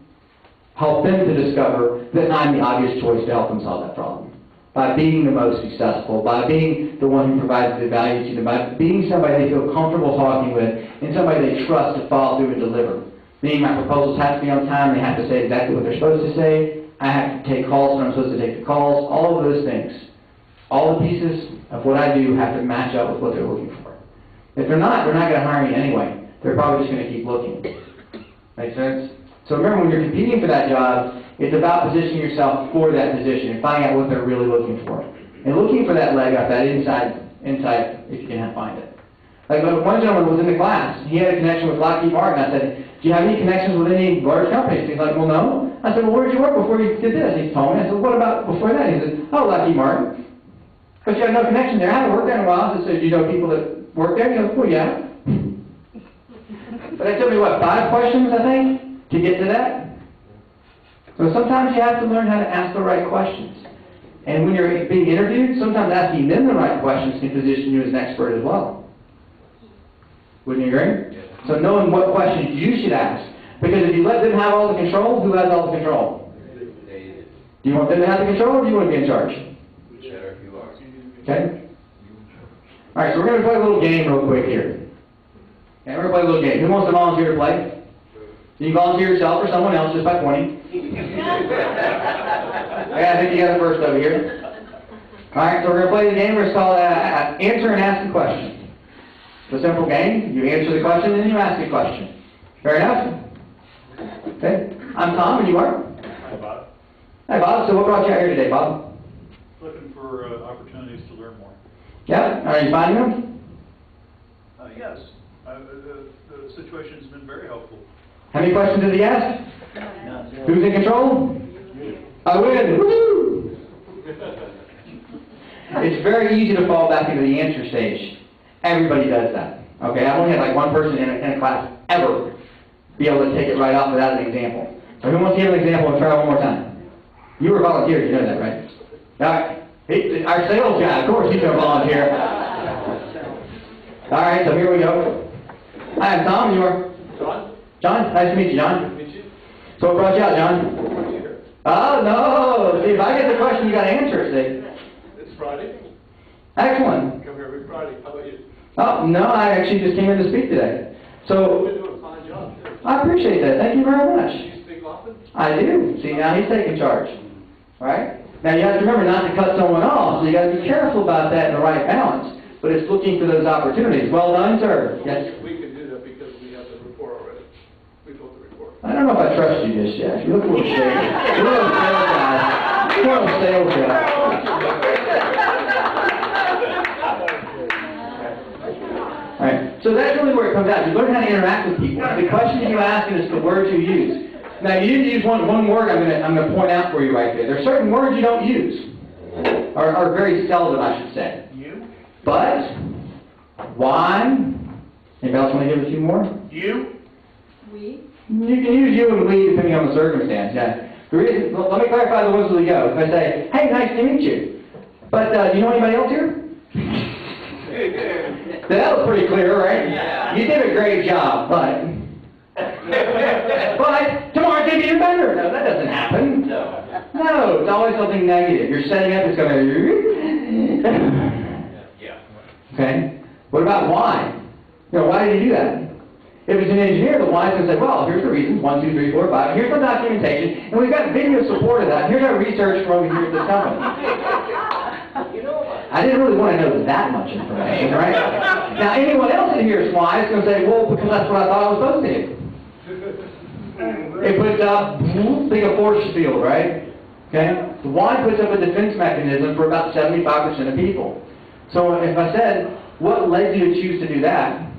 help them to discover that I'm the obvious choice to help them solve that problem. By being the most successful, by being the one who provides the value to them, by being somebody they feel comfortable talking with, and somebody they trust to follow through and deliver. Meaning my proposals have to be on time, they have to say exactly what they're supposed to say, I have to take calls when I'm supposed to take the calls, all of those things. All the pieces of what I do have to match up with what they're looking for. If they're not going to hire you anyway. They're probably just going to keep looking. Make sense? So remember, when you're competing for that job, it's about positioning yourself for that position and finding out what they're really looking for. And looking for that leg up, that insight, if you can find it. Like one gentleman was in the class. He had a connection with Lockheed Martin. I said, do you have any connections with any large companies? He's like, well, no. I said, well, where did you work before you did this? He told me. I said, what about before that? He said, oh, Lockheed Martin. But you have no connection there. I haven't worked there in a while. So do you know people that work there? He goes, well, yeah. But it took me, what, 5 questions, I think, to get to that? So sometimes you have to learn how to ask the right questions. And when you're being interviewed, sometimes asking them the right questions can position you as an expert as well. Wouldn't you agree? So knowing what questions you should ask. Because if you let them have all the control, who has all the control? Do you want them to have the control, or do you want to be in charge? Whichever if you are. Okay? All right, so we're going to play a little game real quick here. Okay, we're going to play a little game. Who wants to volunteer to play? You can volunteer yourself or someone else just by pointing. Okay, I think you got it first over here. All right, so we're going to play the game. We're called Answer and Ask a Question. It's a simple game. You answer the question and you ask a question. Fair enough? Okay. I'm Tom, and you are? Hi, Bob. Hi, Bob. So what brought you out here today, Bob? Looking for opportunities to learn more. Yeah? Are you finding them? Yes. The situation's been very helpful. How many questions did he ask? Who's in control? I win. Woo! It's very easy to fall back into the answer stage. Everybody does that. Okay, I've only had like one person in a class ever be able to take it right off without an example. So who wants to give an example and try it one more time? You were volunteers, you know that, right? All right. Our sales guy, of course, he's going to volunteer. All right, so here we go. Hi, I'm Tom. You are? John? John? Nice to meet you, John. Meet you? So what brought you out, John? Oh, no. See, if I get the question, you got to answer it, see. It's Friday. Excellent. Come here every Friday. How about you? Oh, no, I actually just came in to speak today. You've So, been doing a fine job. I appreciate that. Thank you very much. You speak often? I do. See, now he's taking charge. All right? Now, you have to remember not to cut someone off, so you got to be careful about that in the right balance. But it's looking for those opportunities. Well done, sir. Yes? We can do that because we have the report already. We built the report. I don't know if I trust you just yet. You look a little shady. You're a little sales guy. You're a little sales guy. All right. So that's really where it comes out. You learn how to interact with people. The question you ask is the words you use. Now, you didn't use one word I'm going to point out for you right there. There are certain words you don't use, or very seldom, I should say. You? But, why? Anybody else want to give a few more? You? We? You can use you and we depending on the circumstance, yeah. The reason, well, let me clarify the ones as we go. If I say, hey, nice to meet you. But, do you know anybody else here? That was pretty clear, right? Yeah. You did a great job, but... but, tomorrow's going to be even better. No, that doesn't happen. No, it's always something negative. You're setting up, it's going to... Yeah. Okay? What about why? You know, why did you do that? If it's an engineer, the why is going to say, well, here's the reasons, 1, 2, 3, 4, 5, here's some documentation, and we've got video support of that, here's our research from over here at this company. I didn't really want to know that much information, right? Now, anyone else in here's why is going to say, well, because that's what I thought I was supposed to do. It puts up, think of force field, right? Okay? The why puts up a defense mechanism for about 75% of people. So if I said, what led you to choose to do that?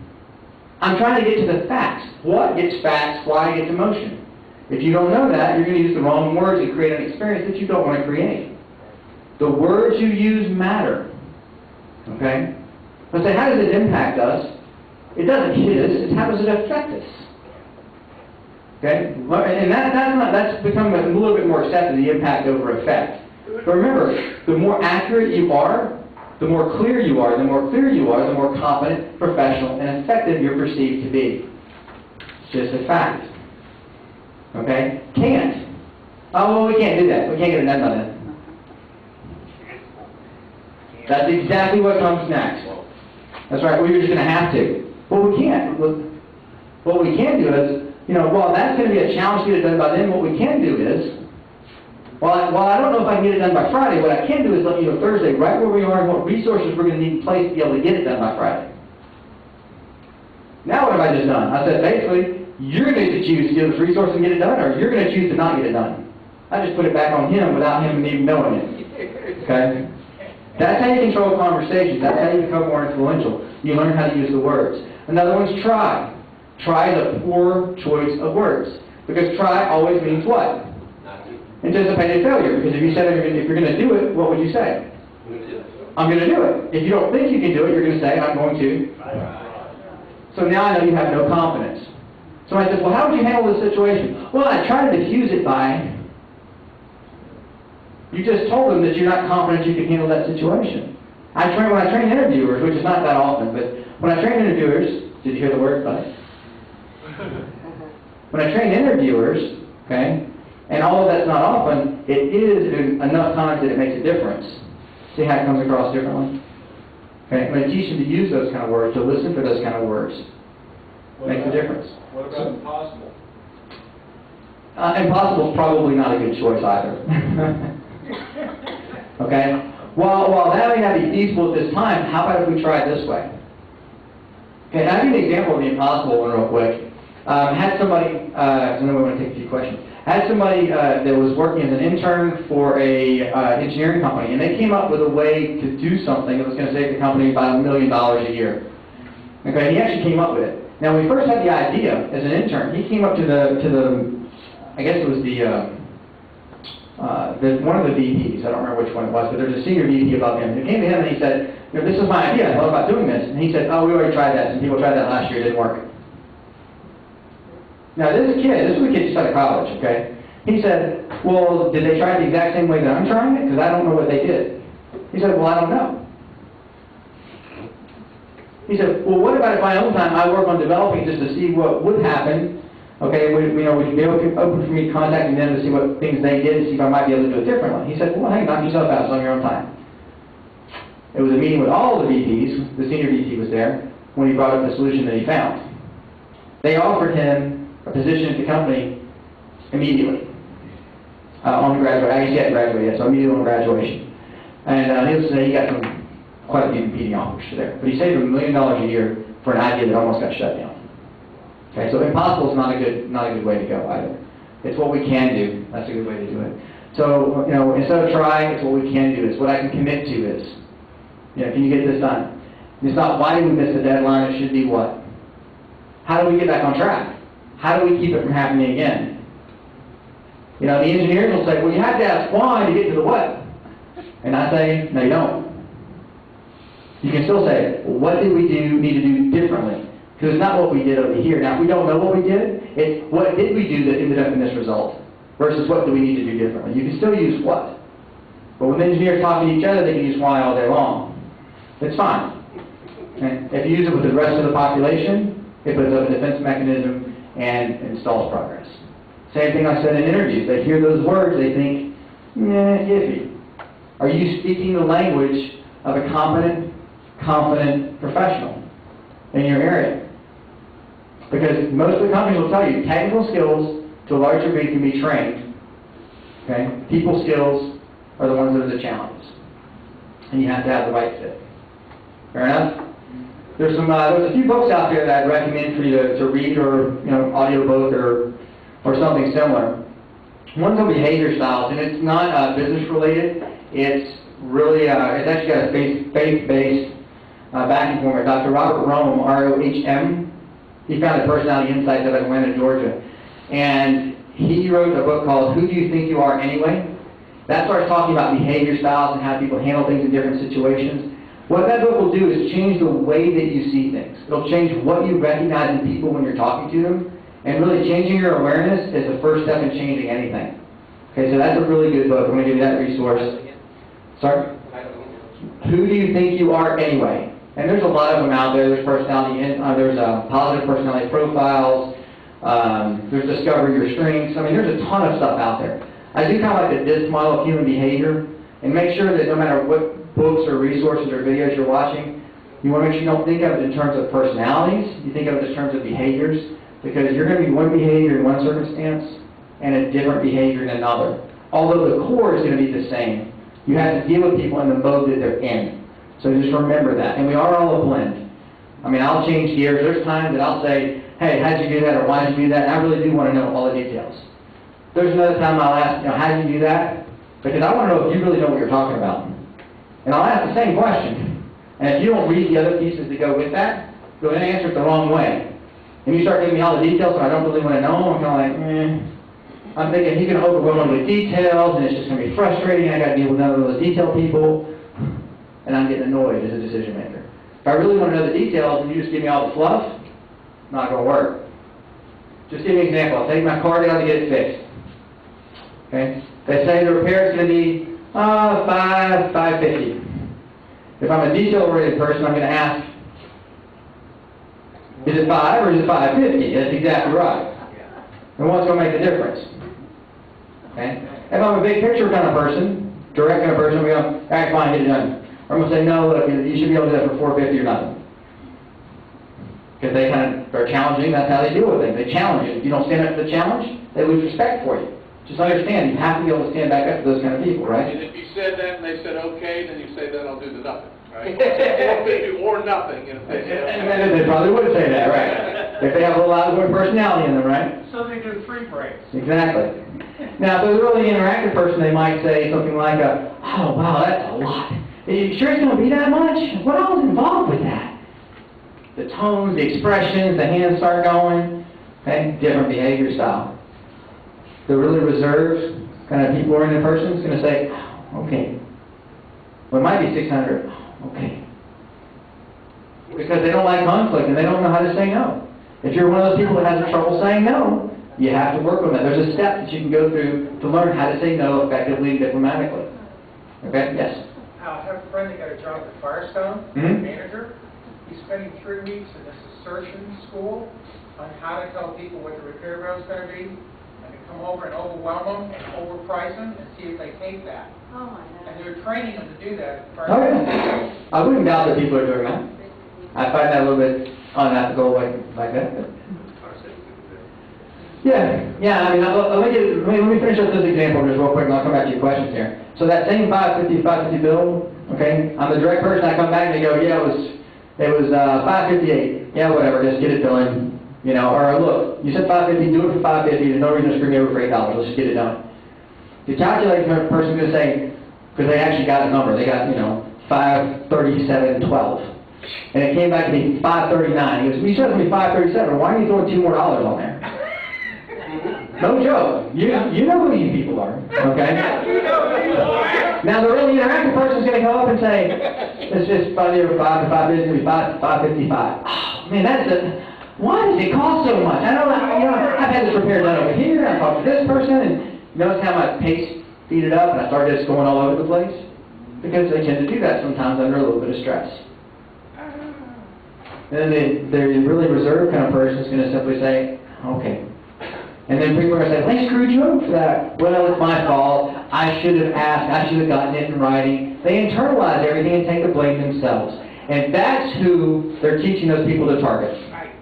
I'm trying to get to the facts. What gets facts? Why gets emotion? If you don't know that, you're going to use the wrong words and create an experience that you don't want to create. The words you use matter. Okay? But so how does it impact us? It doesn't hit us. It's how does it affect us? Okay? And that's become a little bit more accepted, the impact over effect. But remember, the more accurate you are, the more clear you are, the more clear you are, the more competent, professional, and effective you're perceived to be. It's just a fact. Okay? Can't. Oh, well, we can't do that. We can't get it done by then. That's exactly what comes next. That's right. Well, you're just going to have to. Well, we can't. What we can do is, while that's going to be a challenge to get it done by then, what we can do is, while I don't know if I can get it done by Friday, what I can do is let you know Thursday right where we are and what resources we're going to need in place to be able to get it done by Friday. Now what have I just done? I said, basically, you're going to choose to get this resource and get it done, or you're going to choose to not get it done. I just put it back on him without him even knowing it. Okay? That's how you control conversations. That's how you become more influential. You learn how to use the words. Another one's try. Try is a poor choice of words. Because try always means what? Anticipated failure. Because if you said if you're going to do it, what would you say? I'm going to do it. If you don't think you can do it, you're going to say, I'm going to. So now I know you have no confidence. So I said, well, how would you handle this situation? Well, I try to diffuse it by... You just told them that you're not confident you can handle that situation. When I train interviewers, which is not that often, but when I train interviewers, did you hear the word, buddy? When I train interviewers, okay, and all of that's not often, it is enough times that it makes a difference. See how it comes across differently? Okay, I'm going to teach them to use those kind of words, to listen for those kind of words. Makes a difference. What about impossible? Impossible is probably not a good choice either. Okay? While that may not be feasible at this time, how about if we try it this way? Okay, I'll give you an example of the impossible one real quick. Had somebody, I know we want to take a few questions. Had somebody that was working as an intern for a engineering company, and they came up with a way to do something that was going to save the company about $1 million a year. Okay, he actually came up with it. Now, when we first had the idea as an intern, he came up to the I guess it was one of the VPs, I don't remember which one it was, but there's a senior VP above him. He came to him and he said, this is my idea, I thought about doing this. And he said, oh, we already tried that. Some people tried that last year, it didn't work. Now this was a kid just out of college, okay? He said, well, did they try it the exact same way that I'm trying it? Because I don't know what they did. He said, well, I don't know. He said, well, what about if my own time I work on developing just to see what would happen? Okay, would you be open for me contacting them to see what things they did, to see if I might be able to do it differently? He said, well, hey, knock yourself out, it's on your own time. It was a meeting with all the VPs, the senior VP was there, when he brought up the solution that he found. They offered him a position at the company immediately, on graduation. I guess he hadn't graduated yet, so immediately on graduation. And needless to say, he got quite a few competing offers there. But he saved $1 million a year for an idea that almost got shut down. Okay, so impossible is not a good way to go either. It's what we can do. That's a good way to do it. So, instead of trying, it's what we can do. It's what I can commit to is. Can you get this done? It's not why did we miss the deadline, it should be what? How do we get back on track? How do we keep it from happening again? The engineers will say, well, you have to ask why to get to the what. And I say, no, you don't. You can still say, well, what did we need to do differently? Because it's not what we did over here. Now, if we don't know what we did, it's what did we do that ended up in this result versus what do we need to do differently. You can still use what. But when engineers talk to each other, they can use why all day long. It's fine. Okay? If you use it with the rest of the population, it puts up a defense mechanism and stalls progress. Same thing I said in interviews. They hear those words, they think, iffy. Are you speaking the language of a competent, confident professional in your area? Because most of the companies will tell you technical skills to a large degree can be trained. Okay? People skills are the ones that are the challenges. And you have to have the right fit. Fair enough? There's a few books out there that I'd recommend for you to read, or audio book or something similar. One's on behavior styles, and it's not business related. It's really it's actually got a faith-based backing for it. Dr. Robert Rohm, R-O-H-M, he founded Personality Insights out of Atlanta, Georgia, and he wrote a book called Who Do You Think You Are Anyway? That starts talking about behavior styles and how people handle things in different situations. What that book will do is change the way that you see things. It'll change what you recognize in people when you're talking to them, and really changing your awareness is the first step in changing anything. Okay, so that's a really good book. I'm going to give you that resource. Sorry? Who do you think you are anyway? And there's a lot of them out there. There's personality, there's positive personality profiles. There's discover your strengths. I mean, there's a ton of stuff out there. I do kind of like the DISC model of human behavior, and make sure that no matter what books or resources or videos you're watching, you want to make sure you don't think of it in terms of personalities. You think of it in terms of behaviors, because you're going to be one behavior in one circumstance and a different behavior in another. Although the core is going to be the same. You have to deal with people in the mode that they're in. So just remember that. And we are all a blend. I mean, I'll change gears. There's times that I'll say, hey, how'd you do that, or why did you do that? And I really do want to know all the details. There's another time I'll ask, how did you do that? Because I want to know if you really know what you're talking about. And I'll ask the same question. And if you don't read the other pieces that go with that, you'll then answer it the wrong way. And you start giving me all the details and I don't really want to know, I'm kind of like, I'm thinking he's going to overwhelm me with details and it's just going to be frustrating. I got to deal with none of those detailed people. And I'm getting annoyed as a decision maker. If I really want to know the details and you just give me all the fluff, not going to work. Just give me an example. I'll take my car down to get it fixed. Okay? They say the repair is going to be $550. If I'm a detail-oriented person, I'm going to ask, is it 5 or is it $550? That's exactly right. And what's going to make the difference? Okay? If I'm a big picture kind of person, direct kind of person, I'm going to act fine, get it done. Or I'm going to say, no, look, you should be able to do that for $450 or nothing. Because they kind of are challenging, that's how they deal with it. They challenge you. If you don't stand up to the challenge, they lose respect for you. Just understand, you have to be able to stand back up to those kind of people, right? And if you said that and they said okay, then you say then I'll do the nothing, right? $450 or nothing. And they probably would say that, right? If they have a little outgoing personality in them, right? So they do free breaks. Exactly. Now, if they're a really interactive person, they might say something like, oh, wow, that's a lot. Are you sure it's going to be that much? What all is involved with that? The tones, the expressions, the hands start going. Okay? Different behavior style. The really reserved, kind of people-oriented person is going to say, okay. Well, it might be 600. Okay. Because they don't like conflict and they don't know how to say no. If you're one of those people that has trouble saying no, you have to work on that. There's a step that you can go through to learn how to say no effectively and diplomatically. Okay? Yes? I have a friend that got a job at Firestone, Mhm. manager. He's spending 3 weeks in this assertion school on how to tell people what the repair bill is going to be, and to come over and overwhelm them and overprice them and see if they take that. Oh, my And God. they're training them to do that. at Oh, Firestone. yeah. I wouldn't doubt that people are doing that. I find that a little bit unethical like that. But yeah, I mean, let me finish up this example just real quick, and I'll come back to your questions here. So that same 550 bill, okay, I'm the direct person, I come back and they go, yeah, it was 558. Yeah, whatever, just get it done. You know, or look, you said 550, do it for 550, there's no reason to screw me over for $8, let's just get it done. The calculating person's going to say, because they actually got a number, they got, 537.12. And it came back to be 539. He goes, well, you said it was going to be 537, why are you throwing $2 more on there? No joke. You know who these people are, okay? Now the really interactive person's going to go up and say, it's just 5 to 5, it's going to be 555. Oh, man, why does it cost so much? I don't know, I've had this repair done over here, I talked to this person, and notice how my pace speed it up, and I started just going all over the place? Because they tend to do that sometimes under a little bit of stress. And then the really reserved kind of person is going to simply say, okay. And then people are going to say, well, they screwed you up for that. Well, it's my fault. I should have asked. I should have gotten it in writing. They internalize everything and take the blame themselves. And that's who they're teaching those people to target. Right.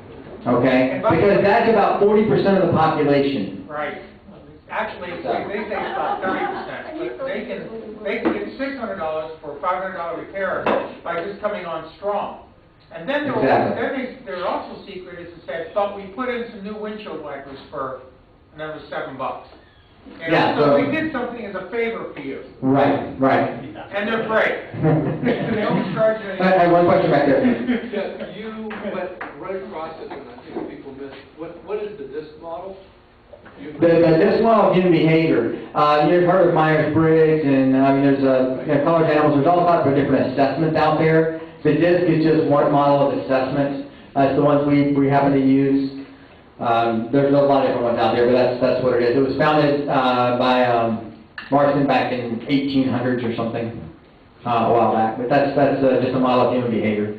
Okay? Because that's about 40% of the population. Right. Actually, they say it's about 30%, but they can get $600 for a $500 repair by just coming on strong. And then their also secret is to say, but we put in some new windshield wipers for another $7. And Yeah, so we did something as a favor for you. Right. And they're great. They always charge you. I have one question back there. Yeah, you went right across it, and I think people miss, what is the DISC model? The DISC model of human behavior. You've heard of Myers-Briggs, and there's college animals. There's all sorts of different assessments out there. The DISC is just one model of assessment. It's the ones we happen to use. There's a lot of different ones out there, but that's what it is. It was founded by Marston back in 1800s or something, a while back. But that's just a model of human behavior.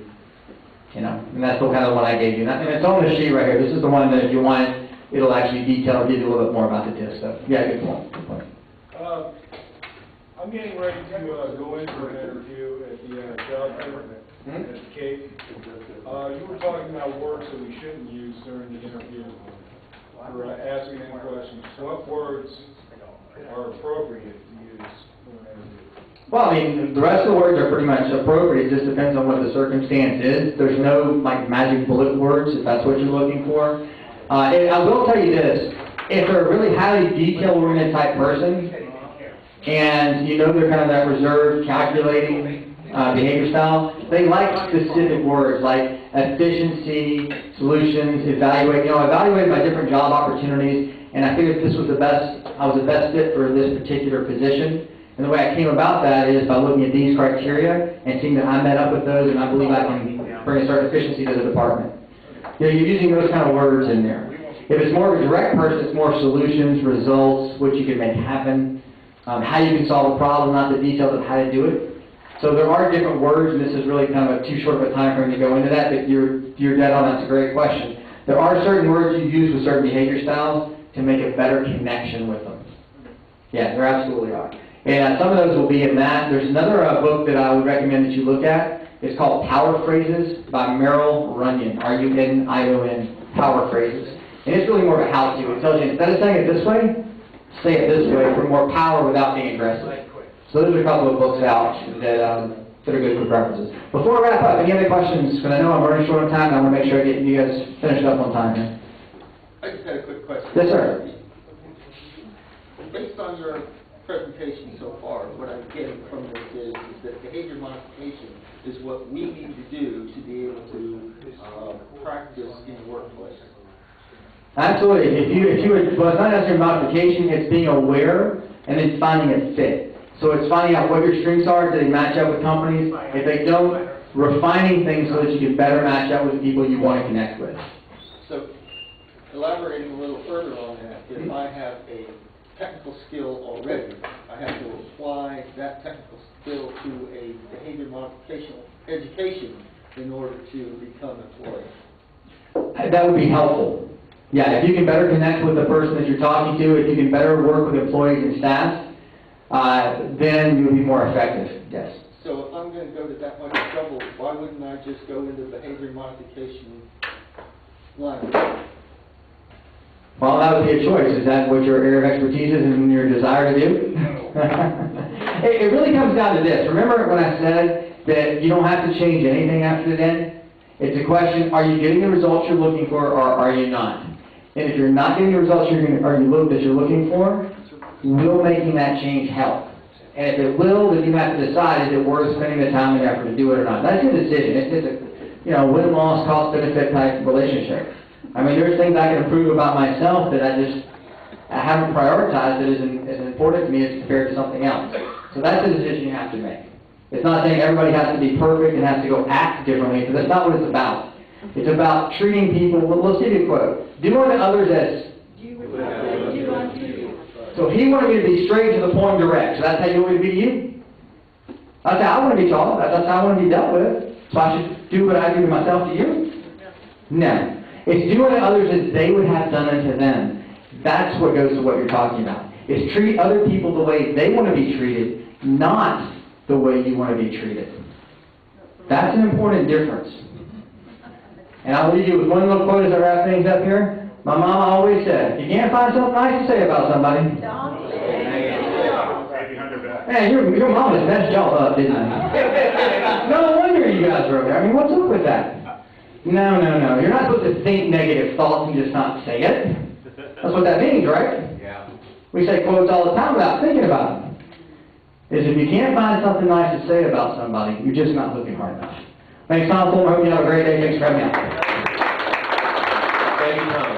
And that's the kind of one I gave you. And it's on the sheet right here. This is the one that if you want, it'll actually detail and give you a little bit more about the DISC stuff. Yeah, good point. I'm getting ready to go in for an interview at the job fair at the Cape. You were talking about words that we shouldn't use during the interview for asking any questions. What words are appropriate to use for an interview? Well, I mean, the rest of the words are pretty much appropriate. It just depends on what the circumstance is. There's no magic bullet words if that's what you're looking for. I will tell you this: if they're a really highly detail-oriented type person, and they're kind of that reserved, calculating behavior style, they like specific words like efficiency, solutions, evaluate. Evaluated by different job opportunities, and I figured I was the best fit for this particular position. And the way I came about that is by looking at these criteria and seeing that I met up with those, and I believe I can bring a certain efficiency to the department. You're using those kind of words in there. If it's more of a direct person, it's more solutions, results, what you can make happen. How you can solve a problem, not the details of how to do it. So there are different words, and this is really kind of too short of a time frame to go into that, but you're dead on. That's a great question. There are certain words you use with certain behavior styles to make a better connection with them. Yeah, there absolutely are. And some of those will be in that. There's another book that I would recommend that you look at. It's called Power Phrases by Merrill Runyon, R-U-N-I-O-N, Power Phrases. And it's really more of a how-to. It tells you, instead of saying it this way, say it this way for more power without being aggressive. So those are a couple of books out that are good for preferences. Before I wrap up, any other questions? Because I know I'm running short on time, and I want to make sure I get you guys finished up on time here. I just had a quick question. Yes, sir. Based on your presentation so far, what I'm getting from this is that behavior modification is what we need to do to be able to practice in the workplace. Absolutely. Well, it's not necessarily modification, it's being aware and then finding a fit. So it's finding out what your strengths are, do they match up with companies? If they don't, refining things so that you can better match up with the people you want to connect with. So, elaborating a little further on that, if I have a technical skill already. I have to apply that technical skill to a behavior modification education in order to become employed. That would be helpful. Yeah, if you can better connect with the person that you're talking to, if you can better work with employees and staff, then you'll be more effective, yes. So if I'm going to go to that much trouble, why wouldn't I just go into behavior modification line? Well, that would be a choice. Is that what your area of expertise is and your desire to do? It really comes down to this. Remember when I said that you don't have to change anything after the end? It's a question, are you getting the results you're looking for or are you not? And if you're not getting the results that you're looking for, will making that change help? And if it will, then you have to decide, is it worth spending the time and effort to do it or not? That's your decision. It's a win-loss, cost-benefit type relationship. I mean, there's things I can improve about myself that I haven't prioritized that isn't as important to me as compared to something else. So that's the decision you have to make. It's not saying everybody has to be perfect and has to go act differently, because that's not what it's about. It's about treating people, let's give you a quote, do unto others as... So he wanted me to be straight to the point direct. So that's how you want me to be to you? That's how I want to be taught. That's how I want to be dealt with. So I should do what I do to myself to you? No. It's do unto others as they would have done unto them. That's what goes to what you're talking about. It's treat other people the way they want to be treated, not the way you want to be treated. That's an important difference. And I'll leave you with one little quote as I wrap things up here. My mama always said, you can't find something nice to say about somebody. Man, your mama's messed y'all up, didn't I? No wonder you guys are over there. I mean, what's up with that? No. You're not supposed to think negative thoughts and just not say it. That's what that means, right? Yeah. We say quotes all the time without thinking about them. Is if you can't find something nice to say about somebody, you're just not looking hard enough. Thanks, Tom Fulmer. Hope you have a great day. Thanks for having me out. Thank you, Tom.